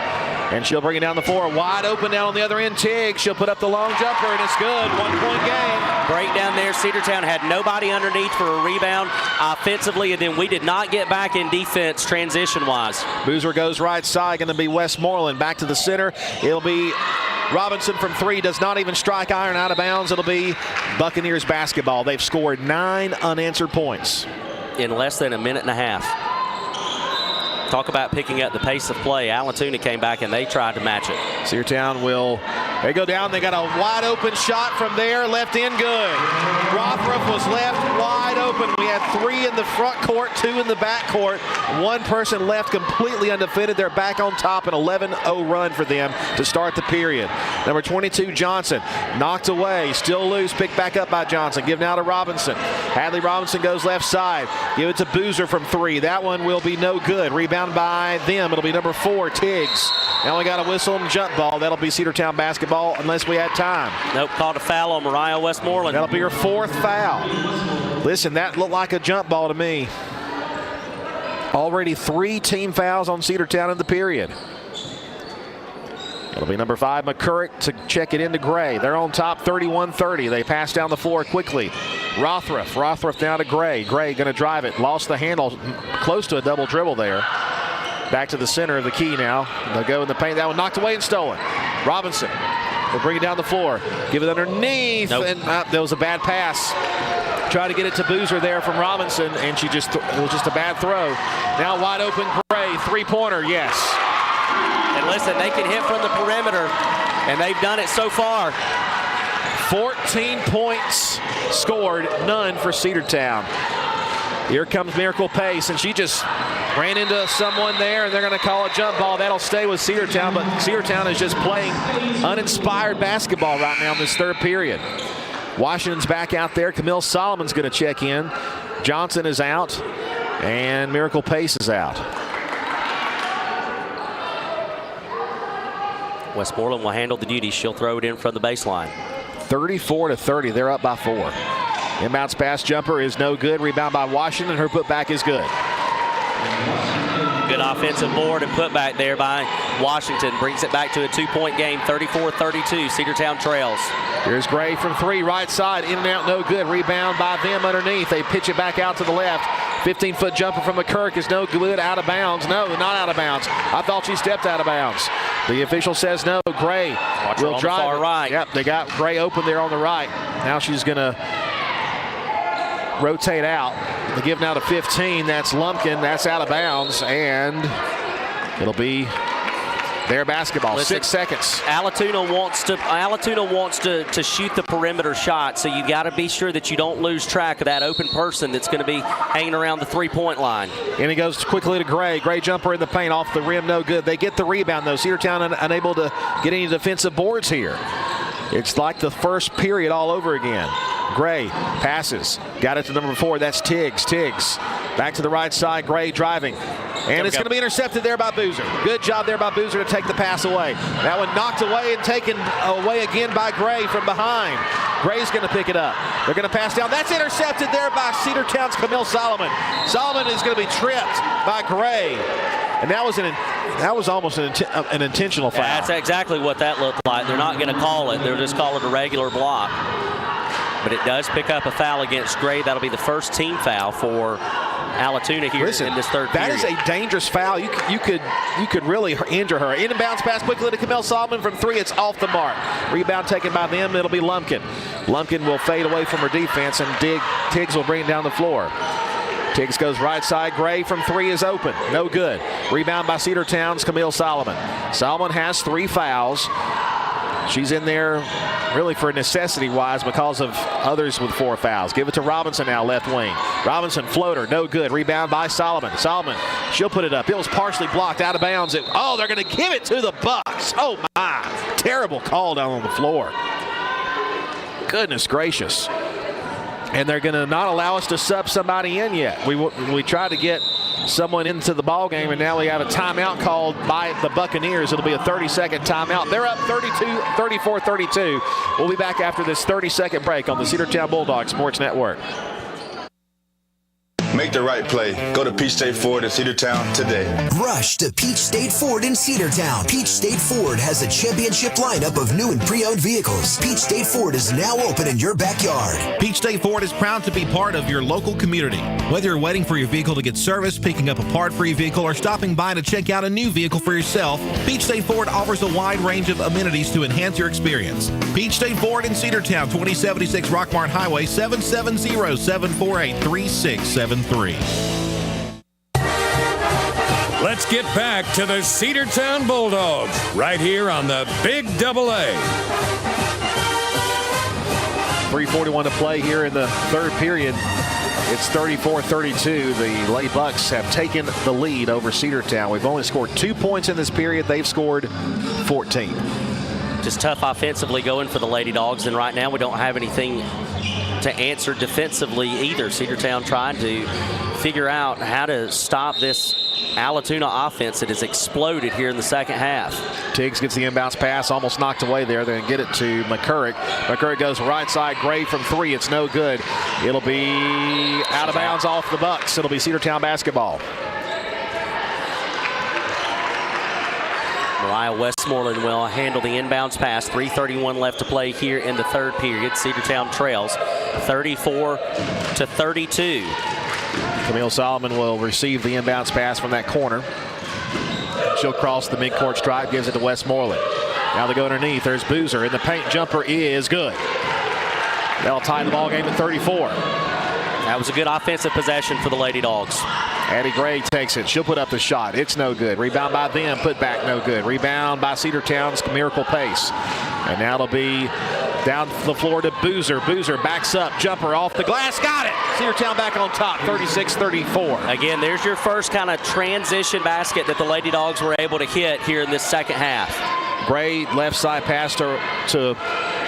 And she'll bring it down the floor. Wide open down on the other end. Tiggs. She'll put up the long jumper, and it's good. 1-point game. Break down there. Cedartown had nobody underneath for a rebound offensively, and then we did not get back in defense transition-wise. Boozer goes right side. Going to be Westmoreland. Back to the center. It'll be Robinson from 3. Does not even strike iron out of bounds. It'll be Buccaneers basketball. They've scored 9 unanswered points in less than a minute and a half. Talk about picking up the pace of play. Allatoona came back and they tried to match it. Cedartown will, they go down. They got a wide open shot from there. Left in good. Rothruff was left wide open. We had 3 in the front court, 2 in the back court. 1 person left completely undefended. They're back on top, an 11-0 run for them to start the period. Number 22, Johnson, knocked away, still loose, picked back up by Johnson. Give now to Robinson. Hadley Robinson goes left side. Give it to Boozer from 3. That one will be no good. Rebound by them. It'll be number 4, Tiggs. Now we got a whistle and jump ball. That'll be Cedartown basketball unless we had time. Nope, called a foul on Mariah Westmoreland. That'll be her 4th foul. Listen, that looked like a jump ball to me. Already 3 team fouls on Cedartown in the period. It'll be number 5, McCurrick, to check it into Gray. They're on top 31-30. They pass down the floor quickly. Rothruff now to Gray. Gray going to drive it. Lost the handle. Close to a double dribble there. Back to the center of the key now. They'll go in the paint. That one knocked away and stolen. Robinson will bring it down the floor. Give it underneath. Nope. And there was a bad pass. Try to get it to Boozer there from Robinson, and it was just a bad throw. Now wide open Gray. 3-pointer, yes. And listen, they can hit from the perimeter, and they've done it so far. 14 points scored, none for Cedartown. Here comes Miracle Pace, and she just ran into someone there, and they're going to call a jump ball. That'll stay with Cedartown, but Cedartown is just playing uninspired basketball right now in this 3rd period. Washington's back out there. Camille Solomon's going to check in. Johnson is out, and Miracle Pace is out. Westmoreland will handle the duty. She'll throw it in from the baseline. 34-30. They're up by 4. Inbounds pass jumper is no good. Rebound by Washington. Her putback is good. Good offensive board and putback there by Washington. Brings it back to a 2-point game. 34-32. Cedartown trails. Here's Gray from 3, right side. In and out, no good. Rebound by them underneath. They pitch it back out to the left. 15-foot jumper from McCurrick is no good. Out of bounds. No, not out of bounds. I thought she stepped out of bounds. The official says no. Gray will drive. Far right. Yep, they got Gray open there on the right. Now she's going to rotate out. The give now to 15. That's Lumpkin. That's out of bounds, and it'll be their basketball. Listen, 6 seconds. Allatoona wants to shoot the perimeter shot, so you got to be sure that you don't lose track of that open person that's going to be hanging around the 3-point line. And he goes quickly to Gray. Gray jumper in the paint off the rim, no good. They get the rebound though. Cedartown unable to get any defensive boards here. It's like the first period all over again. Gray passes. Got it to number 4. That's Tiggs. Tiggs back to the right side. Gray driving. And it's going to be intercepted there by Boozer. Good job there by Boozer to take the pass away. That one knocked away and taken away again by Gray from behind. Gray's going to pick it up. They're going to pass down. That's intercepted there by Cedartown's Camille Solomon. Solomon is going to be tripped by Gray. And that was almost an intentional foul. Yeah, that's exactly what that looked like. They're not going to call it. They'll just call it a regular block. But it does pick up a foul against Gray. That'll be the first team foul for Allatoona here in this third period. That is a dangerous foul. You could really injure her. Inbounds pass quickly to Camille Solomon from 3. It's off the mark. Rebound taken by them. It'll be Lumpkin. Lumpkin will fade away from her defense, and Tiggs will bring it down the floor. Tiggs goes right side. Gray from 3 is open. No good. Rebound by Cedartown's Camille Solomon. Solomon has 3 fouls. She's in there really for necessity-wise because of others with 4 fouls. Give it to Robinson now, left wing. Robinson, floater, no good. Rebound by Solomon. Solomon, she'll put it up. It was partially blocked out of bounds. They're going to give it to the Bucks. Oh, my. Terrible call down on the floor. Goodness gracious. And they're going to not allow us to sub somebody in yet. We tried to get someone into the ball game, and now we have a timeout called by the Buccaneers. It'll be a 30-second timeout. They're up 34-32. We'll be back after this 30-second break on the Cedartown Bulldogs Sports Network. Make the right play. Go to Peach State Ford in Cedartown today. Rush to Peach State Ford in Cedartown. Peach State Ford has a championship lineup of new and pre-owned vehicles. Peach State Ford is now open in your backyard. Peach State Ford is proud to be part of your local community. Whether you're waiting for your vehicle to get serviced, picking up a part for your vehicle, or stopping by to check out a new vehicle for yourself, Peach State Ford offers a wide range of amenities to enhance your experience. Peach State Ford in Cedartown, 2076 Rockmart Highway, 770-748-3673. Let's get back to the Cedartown Bulldogs right here on the Big Double A. 3:41 to play here in the third period. It's 34-32. The Lady Bucks have taken the lead over Cedartown. We've only scored 2 points in this period. They've scored 14. Just tough offensively going for the Lady Dogs, and right now we don't have anything to answer defensively either. Cedartown trying to figure out how to stop this Allatoona offense that has exploded here in the second half. Tiggs gets the inbounds pass, almost knocked away there. Then get it to McCurrick. McCurrick goes right side. Gray from 3. It's no good. It'll be out of bounds off the Bucks. It'll be Cedartown basketball. Mariah Westmoreland will handle the inbounds pass. 3:31 left to play here in the third period. Cedartown trails 34-32. Camille Solomon will receive the inbounds pass from that corner. She'll cross the midcourt stripe, gives it to Westmoreland. Now they go underneath. There's Boozer, and the paint jumper is good. That'll tie the ball game at 34. That was a good offensive possession for the Lady Dogs. Addie Gray takes it. She'll put up the shot. It's no good. Rebound by them. Put back no good. Rebound by Cedartown's Miracle Pace. And now it'll be down the floor to Boozer. Boozer backs up. Jumper off the glass. Got it. Cedartown back on top. 36-34. Again, there's your first kind of transition basket that the Lady Dogs were able to hit here in this second half. Gray left side pass to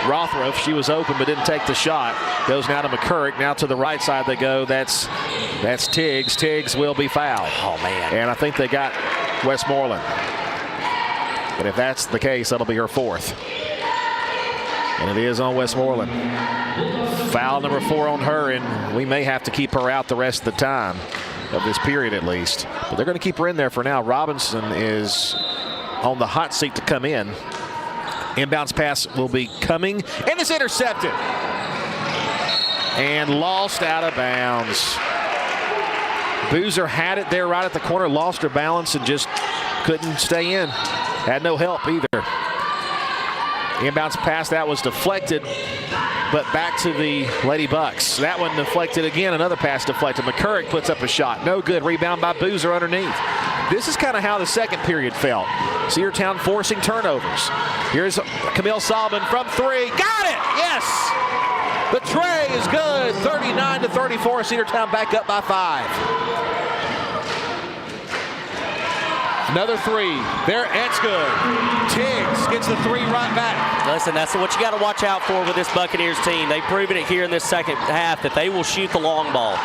Rothrup. She was open but didn't take the shot. Goes now to McCurrick. Now to the right side they go. That's Tiggs. Tiggs will be fouled. Oh, man. And I think they got Westmoreland. But if that's the case, that'll be her 4th. And it is on Westmoreland. Foul number 4 on her, and we may have to keep her out the rest of the time of this period at least. But they're going to keep her in there for now. Robinson is on the hot seat to come in. Inbounds pass will be coming, and it's intercepted. And lost out of bounds. Boozer had it there right at the corner, lost her balance and just couldn't stay in. Had no help either. Inbounds pass, that was deflected, but back to the Lady Bucks. That one deflected again, another pass deflected. McCurrick puts up a shot, no good. Rebound by Boozer underneath. This is kind of how the second period felt. Cedartown forcing turnovers. Here's Camille Solomon from 3. Got it! Yes! The tray is good. 39-34. Cedartown back up by 5. Another 3. There, that's good. Tiggs gets the 3 right back. Listen, that's what you got to watch out for with this Buccaneers team. They've proven it here in this second half that they will shoot the long ball.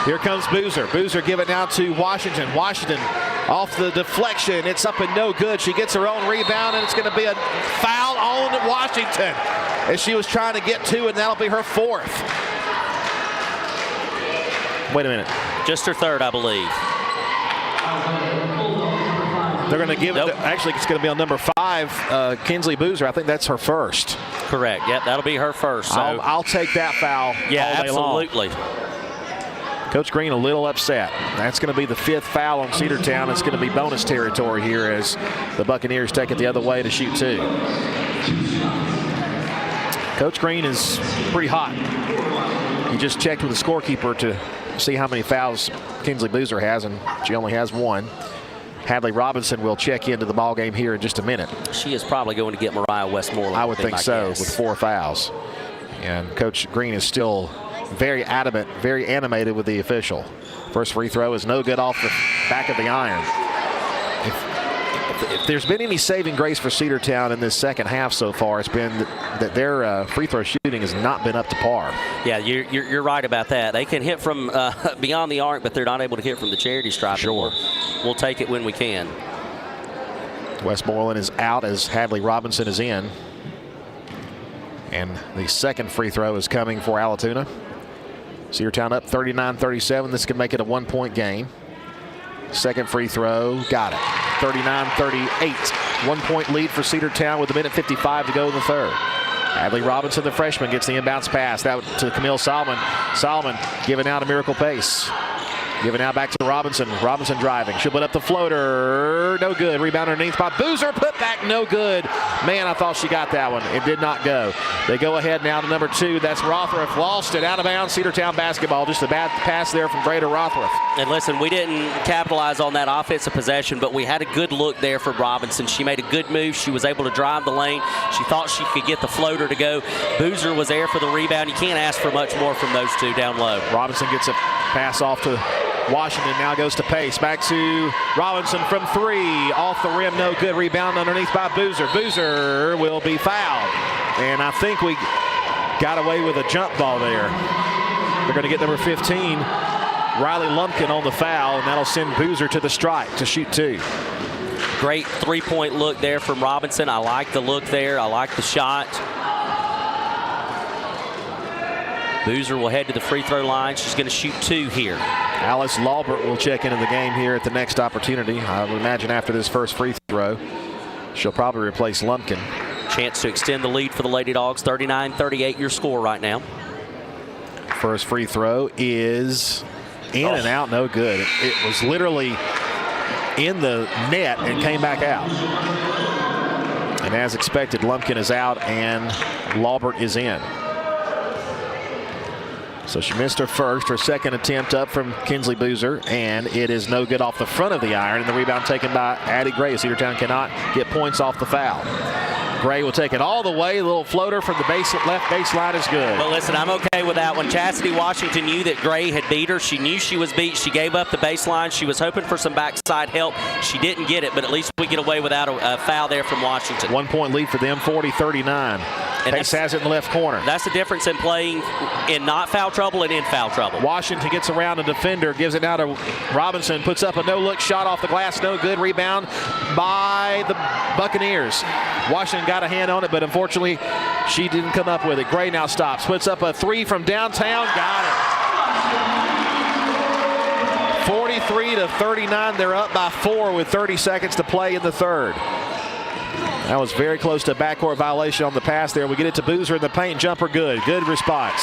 Here comes Boozer. Boozer give it now to Washington. Washington off the deflection. It's up and no good. She gets her own rebound, and it's going to be a foul on Washington as she was trying to get two, and that'll be her fourth. Wait a minute. Just her third, I believe. They're going to give it, actually it's going to be on number 5, Kinsley Boozer. I think that's her first. Correct. Yep, that'll be her first. So. I'll take that foul all day absolutely. long. Coach Green a little upset. That's going to be the 5th foul on Cedartown. It's going to be bonus territory here as the Buccaneers take it the other way to shoot 2. Coach Green is pretty hot. He just checked with the scorekeeper to see how many fouls Kinsley Boozer has, and she only has 1. Hadley Robinson will check into the ball game here in just a minute. She is probably going to get Mariah Westmoreland. I would think so, with 4 fouls. And Coach Green is still very adamant, very animated with the official. First free throw is no good off the back of the iron. If there's been any saving grace for Cedartown in this second half so far, it's been that their free throw shooting has not been up to par. Yeah, you're right about that. They can hit from beyond the arc, but they're not able to hit from the charity stripe. Sure. We'll take it when we can. Westmoreland is out as Hadley Robinson is in. And the second free throw is coming for Allatoona. Cedartown up 39-37. This could make it a 1-point game. Second free throw, got it. 39-38. 1-point lead for Cedartown with 1:55 to go in the third. Hadley Robinson, the freshman, gets the inbounds pass. That to Camille Solomon. Solomon giving out a miracle pace. Giving out back to Robinson. Robinson driving. She'll put up the floater. No good. Rebound underneath by Boozer. Put back no good. Man, I thought she got that one. It did not go. They go ahead now to number 2. That's Rothruff. Lost it out of bounds. Cedartown basketball. Just a bad pass there from Greta Rothruff. And listen, we didn't capitalize on that offensive possession, but we had a good look there for Robinson. She made a good move. She was able to drive the lane. She thought she could get the floater to go. Boozer was there for the rebound. You can't ask for much more from those two down low. Robinson gets a pass off to Washington, now goes to Pace. Back to Robinson from 3. Off the rim, no good. Rebound underneath by Boozer. Boozer will be fouled. And I think we got away with a jump ball there. They're going to get number 15, Riley Lumpkin, on the foul, and that'll send Boozer to the stripe to shoot 2. Great 3-point look there from Robinson. I like the look there. I like the shot. Boozer will head to the free throw line. She's going to shoot 2 here. Alice Laubert will check into the game here at the next opportunity. I would imagine after this first free throw, she'll probably replace Lumpkin. Chance to extend the lead for the Lady Dogs. 39-38 your score right now. First free throw is in and out, no good. It was literally in the net and came back out. And as expected, Lumpkin is out and Laubert is in. So she missed her first. Her second attempt up from Kinsley Boozer, and it is no good off the front of the iron, and the rebound taken by Addie Gray. Cedartown cannot get points off the foul. Gray will take it all the way. A little floater from the left baseline is good. Well, listen, I'm okay with that one. Chastity Washington knew that Gray had beat her. She knew she was beat. She gave up the baseline. She was hoping for some backside help. She didn't get it, but at least we get away without a foul there from Washington. 1-point lead for them, 40-39. Pace has it in the left corner. That's the difference in playing in not foul trouble and in foul trouble. Washington gets around a defender, gives it now to Robinson, puts up a no-look shot off the glass, no good. Rebound by the Buccaneers. Washington got a hand on it, but unfortunately she didn't come up with it. Gray now stops, puts up a 3 from downtown, got it. 43-39, they're up by 4 with 30 seconds to play in the third. That was very close to a backcourt violation on the pass there. We get it to Boozer in the paint, jumper good. Good response.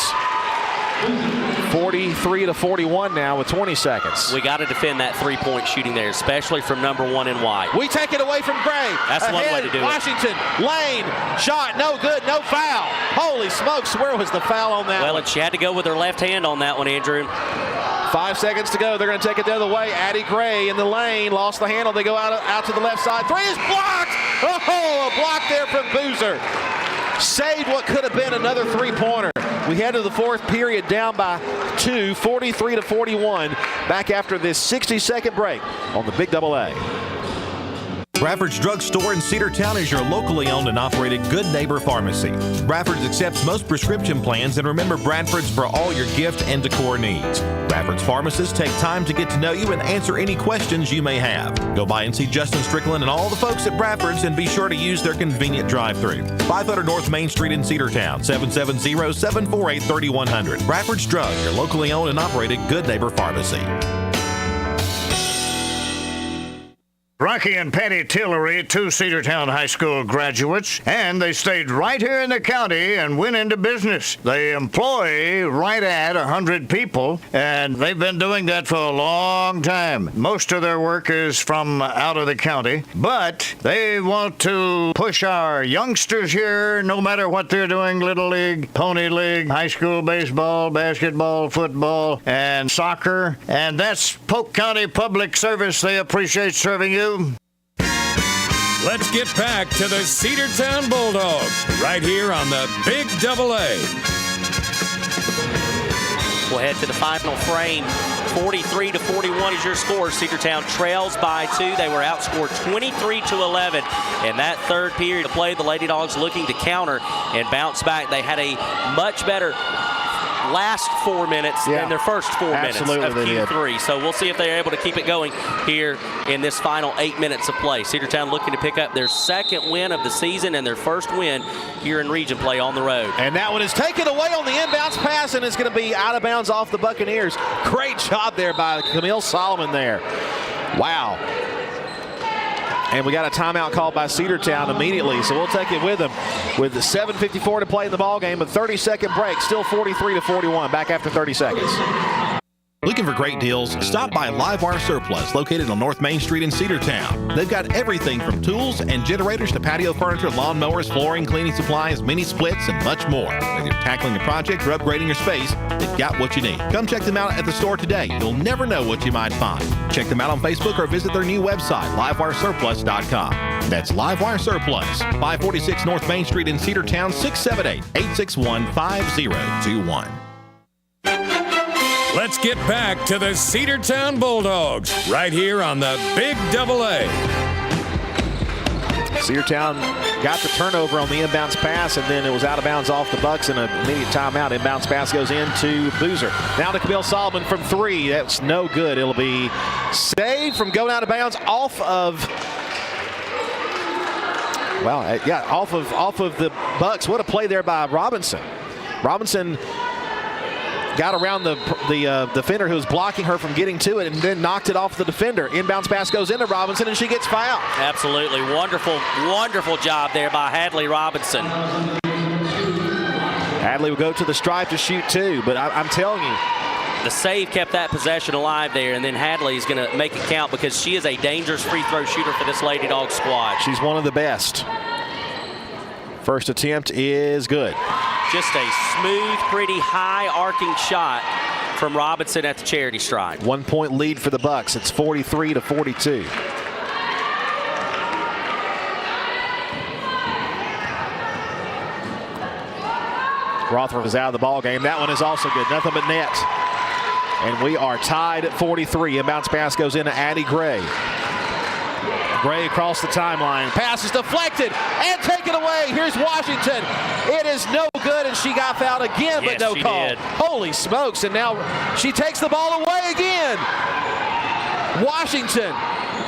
43-41 now with 20 seconds. We got to defend that 3-point shooting there, especially from number 1 in white. We take it away from Gray. That's one way to do it. Washington, lane, shot, no good, no foul. Holy smokes, where was the foul on that one? Well, she had to go with her left hand on that one, Andrew. 5 seconds to go. They're going to take it the other way. Addie Gray in the lane, lost the handle. They go out to the left side. 3 is blocked. Oh, a block there from Boozer. Saved what could have been another 3-pointer. We head to the fourth period down by 2, 43-41. Back after this 60-second break on the Big Double A. Bradford's Drug Store in Cedartown is your locally owned and operated Good Neighbor Pharmacy. Bradford's accepts most prescription plans, and remember Bradford's for all your gift and decor needs. Bradford's pharmacists take time to get to know you and answer any questions you may have. Go by and see Justin Strickland and all the folks at Bradford's, and be sure to use their convenient drive-thru. 500 North Main Street in Cedartown, 770-748-3100. Bradford's Drug, your locally owned and operated Good Neighbor Pharmacy. Rocky and Patty Tillery, 2 Cedartown High School graduates, and they stayed right here in the county and went into business. They employ right at 100 people, and they've been doing that for a long time. Most of their work is from out of the county, but they want to push our youngsters here, no matter what they're doing, Little League, Pony League, high school baseball, basketball, football, and soccer, and that's Polk County Public Service. They appreciate serving you. Let's get back to the Cedartown Bulldogs right here on the Big AA. We'll head to the final frame. 43-41 is your score. Cedartown trails by 2. They were outscored 23-11 in that third period of play. The Lady Dogs looking to counter and bounce back. They had a much better last 4 minutes than their first 4 minutes of Q3. So we'll see if they're able to keep it going here in this final 8 minutes of play. Cedartown looking to pick up their second win of the season and their first win here in region play on the road. And that one is taken away on the inbounds pass, and it's going to be out of bounds off the Buccaneers. Great job there by Camille Solomon there. Wow. And we got a timeout called by Cedartown immediately, so we'll take it with them. With the 7:54 to play in the ball game, a 30-second break, still 43-41, back after 30 seconds. Looking for great deals? Stop by Livewire Surplus, located on North Main Street in Cedartown. They've got everything from tools and generators to patio furniture, lawn mowers, flooring, cleaning supplies, mini splits, and much more. Whether you're tackling a project or upgrading your space, they've got what you need. Come check them out at the store today. You'll never know what you might find. Check them out on Facebook or visit their new website, livewiresurplus.com. That's Livewire Surplus, 546 North Main Street in Cedartown, 678-861-5021. Let's get back to the Cedartown Bulldogs right here on the Big AA. Cedartown got the turnover on the inbounds pass, and then it was out of bounds off the Bucks, and an immediate timeout. Inbounds pass goes into Boozer. Now to Camille Solomon from 3. That's no good. It'll be saved from going out of bounds off of, off of the Bucks. What a play there by Robinson. Robinson got around the defender who was blocking her from getting to it, and then knocked it off the defender. Inbounds pass goes into Robinson, and she gets fouled. Absolutely. Wonderful, wonderful job there by Hadley Robinson. Hadley will go to the stripe to shoot 2, but I'm telling you, the save kept that possession alive there, and then Hadley is going to make it count because she is a dangerous free throw shooter for this Lady Dog squad. She's one of the best. First attempt is good. Just a smooth, pretty high arcing shot from Robinson at the charity stripe. 1 point lead for the Bucks. It's 43-42. Rothrock is out of the ball game. That one is also good. Nothing but net. And we are tied at 43. Inbounds pass goes into Addie Gray. Gray across the timeline. Pass is deflected and taken away. Here's Washington. It is no good, and she got fouled again, but no call. Did. Holy smokes, and now she takes the ball away again. Washington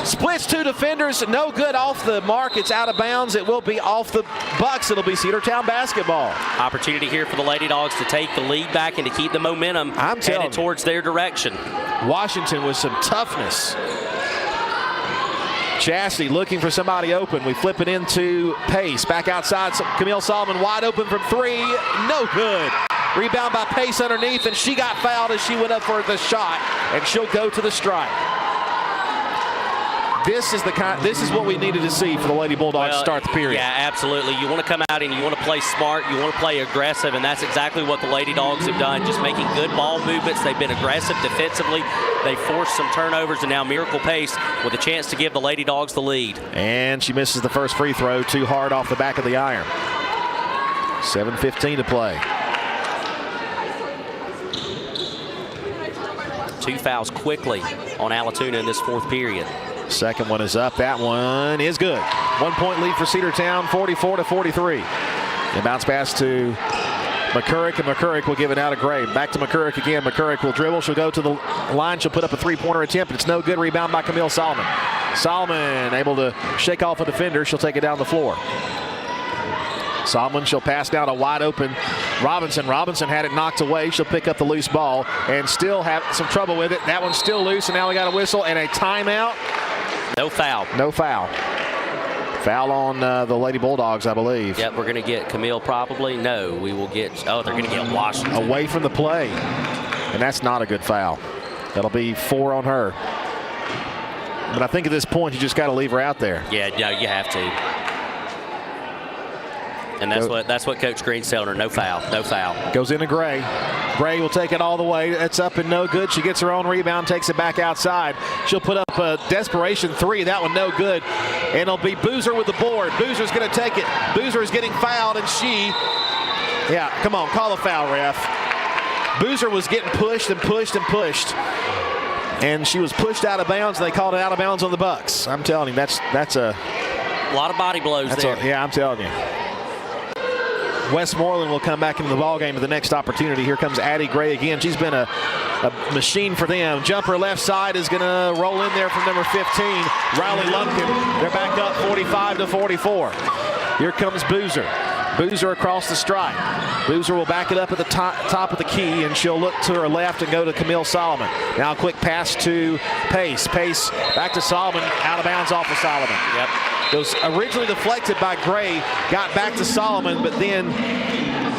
splits 2 defenders. No good off the mark. It's out of bounds. It will be off the Bucks. It'll be Cedartown basketball. Opportunity here for the Lady Dogs to take the lead back and to keep the momentum headed towards their direction. Washington with some toughness. Chastity looking for somebody open. We flip it into Pace. Back outside. Camille Solomon wide open from 3. No good. Rebound by Pace underneath, and she got fouled as she went up for the shot, and she'll go to the stripe. This is what we needed to see for the Lady Bulldogs to start the period. Yeah, absolutely. You want to come out and you want to play smart. You want to play aggressive, and that's exactly what the Lady Dogs have done, just making good ball movements. They've been aggressive defensively. They forced some turnovers, and now Miracle Pace with a chance to give the Lady Dogs the lead. And she misses the first free throw too hard off the back of the iron. 7:15 to play. 2 fouls quickly on Allatoona in this fourth period. Second one is up. That one is good. 1 point lead for Cedartown, 44-43. The bounce pass to McCurrick, and McCurrick will give it out of Gray. Back to McCurrick again. McCurrick will dribble. She'll go to the line. She'll put up a three-pointer attempt. It's no good. Rebound by Camille Solomon. Solomon able to shake off a defender. She'll take it down the floor. Solomon, she'll pass down a wide open Robinson. Robinson had it knocked away. She'll pick up the loose ball and still have some trouble with it. That one's still loose, and now we got a whistle and a timeout. No foul. No foul. Foul on the Lady Bulldogs, I believe. Yep, we're going to get Camille probably. No, we will get, they're going to get Washington. Away from the play. And that's not a good foul. That'll be 4 on her. But I think at this point, you just got to leave her out there. Yeah, no, you have to. And that's what Coach Green's telling her. No foul. No foul. Goes into Gray. Gray will take it all the way. It's up and no good. She gets her own rebound, takes it back outside. She'll put up a desperation 3. That one no good. And it'll be Boozer with the board. Boozer's going to take it. Boozer is getting fouled, and yeah, come on, call the foul, ref. Boozer was getting pushed and pushed and pushed. And she was pushed out of bounds, and they called it out of bounds on the Bucks. I'm telling you, that's a lot of body blows there. Yeah, I'm telling you. Westmoreland will come back into the ballgame at the next opportunity. Here comes Addie Gray again. She's been a machine for them. Jumper left side is going to roll in there from number 15, Riley Lumpkin. They're back up 45-44. Here comes Boozer. Boozer across the stripe. Boozer will back it up at the top of the key, and she'll look to her left and go to Camille Solomon. Now a quick pass to Pace. Pace back to Solomon, out of bounds off of Solomon. Yep. It was originally deflected by Gray, got back to Solomon, but then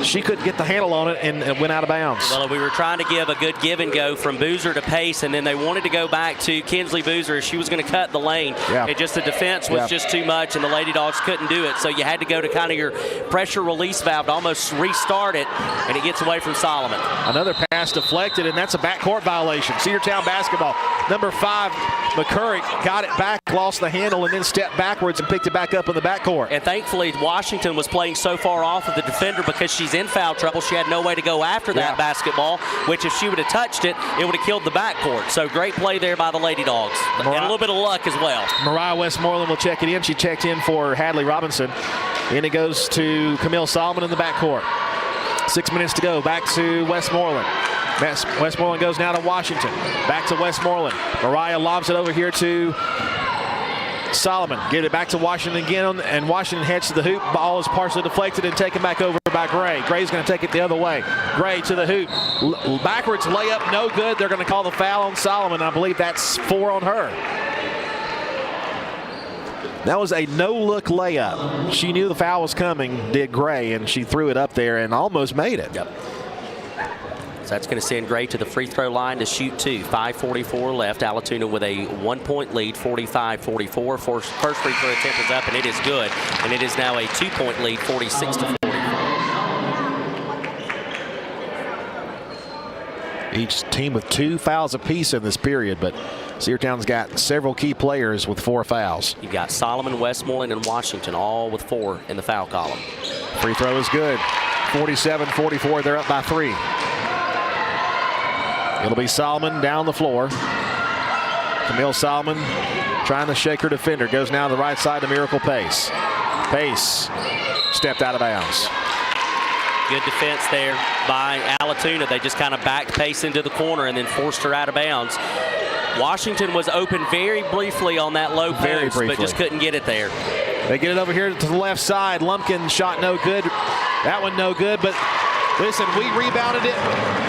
she couldn't get the handle on it and went out of bounds. Well, we were trying to give a good give and go from Boozer to Pace, and then they wanted to go back to Kinsley Boozer. She was going to cut the lane. Yeah. And just the defense was just too much, and the Lady Dogs couldn't do it. So you had to go to kind of your pressure release valve to almost restart it, and it gets away from Solomon. Another pass deflected, and that's a backcourt violation. Cedartown basketball. Number 5, McCurrick got it back, lost the handle, and then stepped backwards and picked it back up in the backcourt. And thankfully, Washington was playing so far off of the defender because she's in foul trouble. She had no way to go after that basketball, which if she would have touched it, it would have killed the backcourt. So great play there by the Lady Dogs. And a little bit of luck as well. Mariah Westmoreland will check it in. She checked in for Hadley Robinson. And it goes to Camille Solomon in the backcourt. 6 minutes to go. Back to Westmoreland. Westmoreland goes now to Washington. Back to Westmoreland. Mariah lobs it over here to Solomon. Get it back to Washington again, and Washington heads to the hoop. Ball is partially deflected and taken back over by Gray. Gray's going to take it the other way. Gray to the hoop. Backwards layup, no good. They're going to call the foul on Solomon. I believe that's 4 on her. That was a no-look layup. She knew the foul was coming, did Gray, and she threw it up there and almost made it. Yep. So that's going to send Gray to the free throw line to shoot 2. 5:44 left. Allatoona with a 1-point lead, 45-44. First free throw attempt is up, and it is good. And it is now a 2-point lead, 46-44. Each team with 2 fouls apiece in this period, but Cedartown's got several key players with 4 fouls. You've got Solomon, Westmoreland, and Washington all with 4 in the foul column. Free throw is good. 47-44. They're up by 3. It'll be Solomon down the floor. Camille Solomon trying to shake her defender. Goes now to the right side to Miracle Pace. Pace stepped out of bounds. Good defense there by Allatoona. They just kind of backed Pace into the corner and then forced her out of bounds. Washington was open very briefly on that low post, but just couldn't get it there. They get it over here to the left side. Lumpkin shot no good. That one no good, but listen, we rebounded it,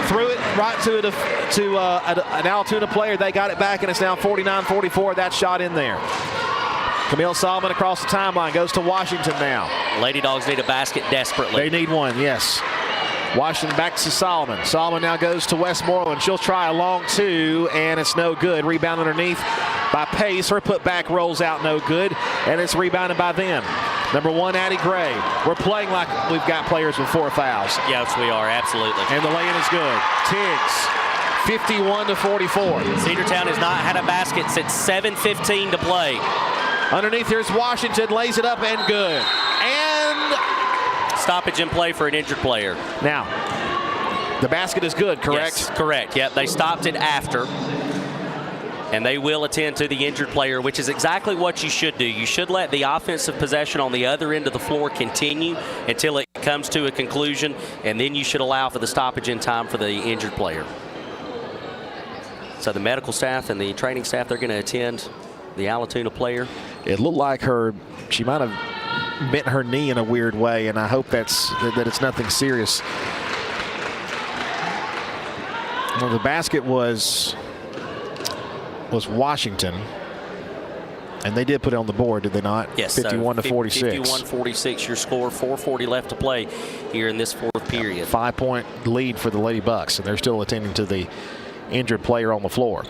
threw it right to an Allatoona player. They got it back, and it's now 49-44. That shot in there. Camille Solomon across the timeline goes to Washington now. Lady Dogs need a basket desperately. They need one, yes. Washington back to Solomon. Solomon now goes to Westmoreland. She'll try a long 2, and it's no good. Rebound underneath by Pace. Her putback rolls out no good, and it's rebounded by them. Number 1, Addie Gray. We're playing like we've got players with 4 fouls. Yes, we are, absolutely. And the lay-in is good. Tiggs, 51-44. Cedartown has not had a basket since 7:15 to play. Underneath here's Washington, lays it up and good. And stoppage in play for an injured player. Now, the basket is good, correct? Yes, correct. Yep, they stopped it after. And they will attend to the injured player, which is exactly what you should do. You should let the offensive possession on the other end of the floor continue until it comes to a conclusion, and then you should allow for the stoppage in time for the injured player. So the medical staff and the training staff, they're going to attend the Allatoona player. It looked like she might have bent her knee in a weird way, and I hope that it's nothing serious. Well, the basket was Washington, and they did put it on the board, did they not? Yes, 51 to 46. 51-46 your score. 4:40 left to play here in this fourth period. 5-point lead for the Lady Bucks, and they're still attending to the injured player on the floor.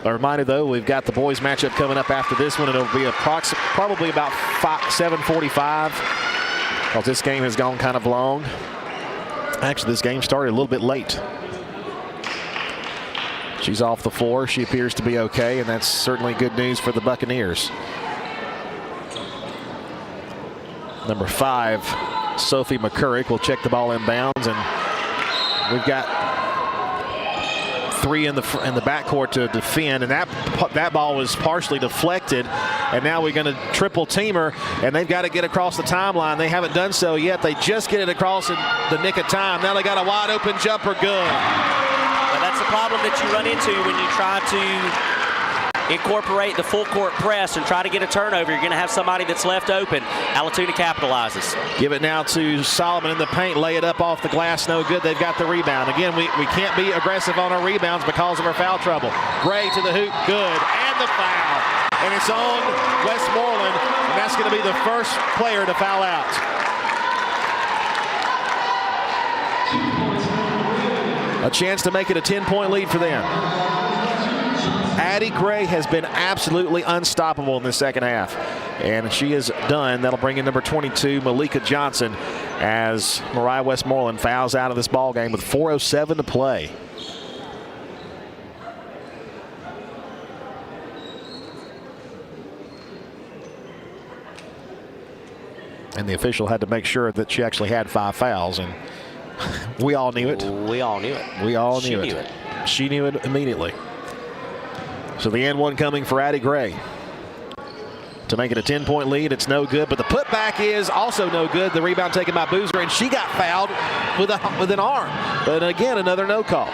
A reminder, though, we've got the boys matchup coming up after this one, and it'll be probably about 7:45, because this game has gone kind of long. Actually, this game started a little bit late. She's off the floor. She appears to be okay, and that's certainly good news for the Buccaneers. Number 5, Sophie McCurrick, will check the ball inbounds, and we've got 3 in the backcourt to defend, and that ball was partially deflected, and now we're going to triple team her, and they've got to get across the timeline. They haven't done so yet. They just get it across in the nick of time. Now they got a wide open jumper. Good. That's the problem that you run into when you try to incorporate the full court press and try to get a turnover. You're going to have somebody that's left open. Allatoona capitalizes. Give it now to Solomon in the paint. Lay it up off the glass. No good. They've got the rebound. Again, we can't be aggressive on our rebounds because of our foul trouble. Gray to the hoop. Good. And the foul. And it's on Westmoreland. And that's going to be the first player to foul out. A chance to make it a 10-point lead for them. Addie Gray has been absolutely unstoppable in the second half, and she is done. That'll bring in number 22, Malika Johnson, as Mariah Westmoreland fouls out of this ball game with 4:07 to play. And the official had to make sure that she actually had 5 fouls, and we all knew it. We all knew it. We all knew it. She knew it immediately. So the and one coming for Addie Gray to make it a 10-point lead. It's no good, but the putback is also no good. The rebound taken by Boozer, and she got fouled with an arm. But again, another no call.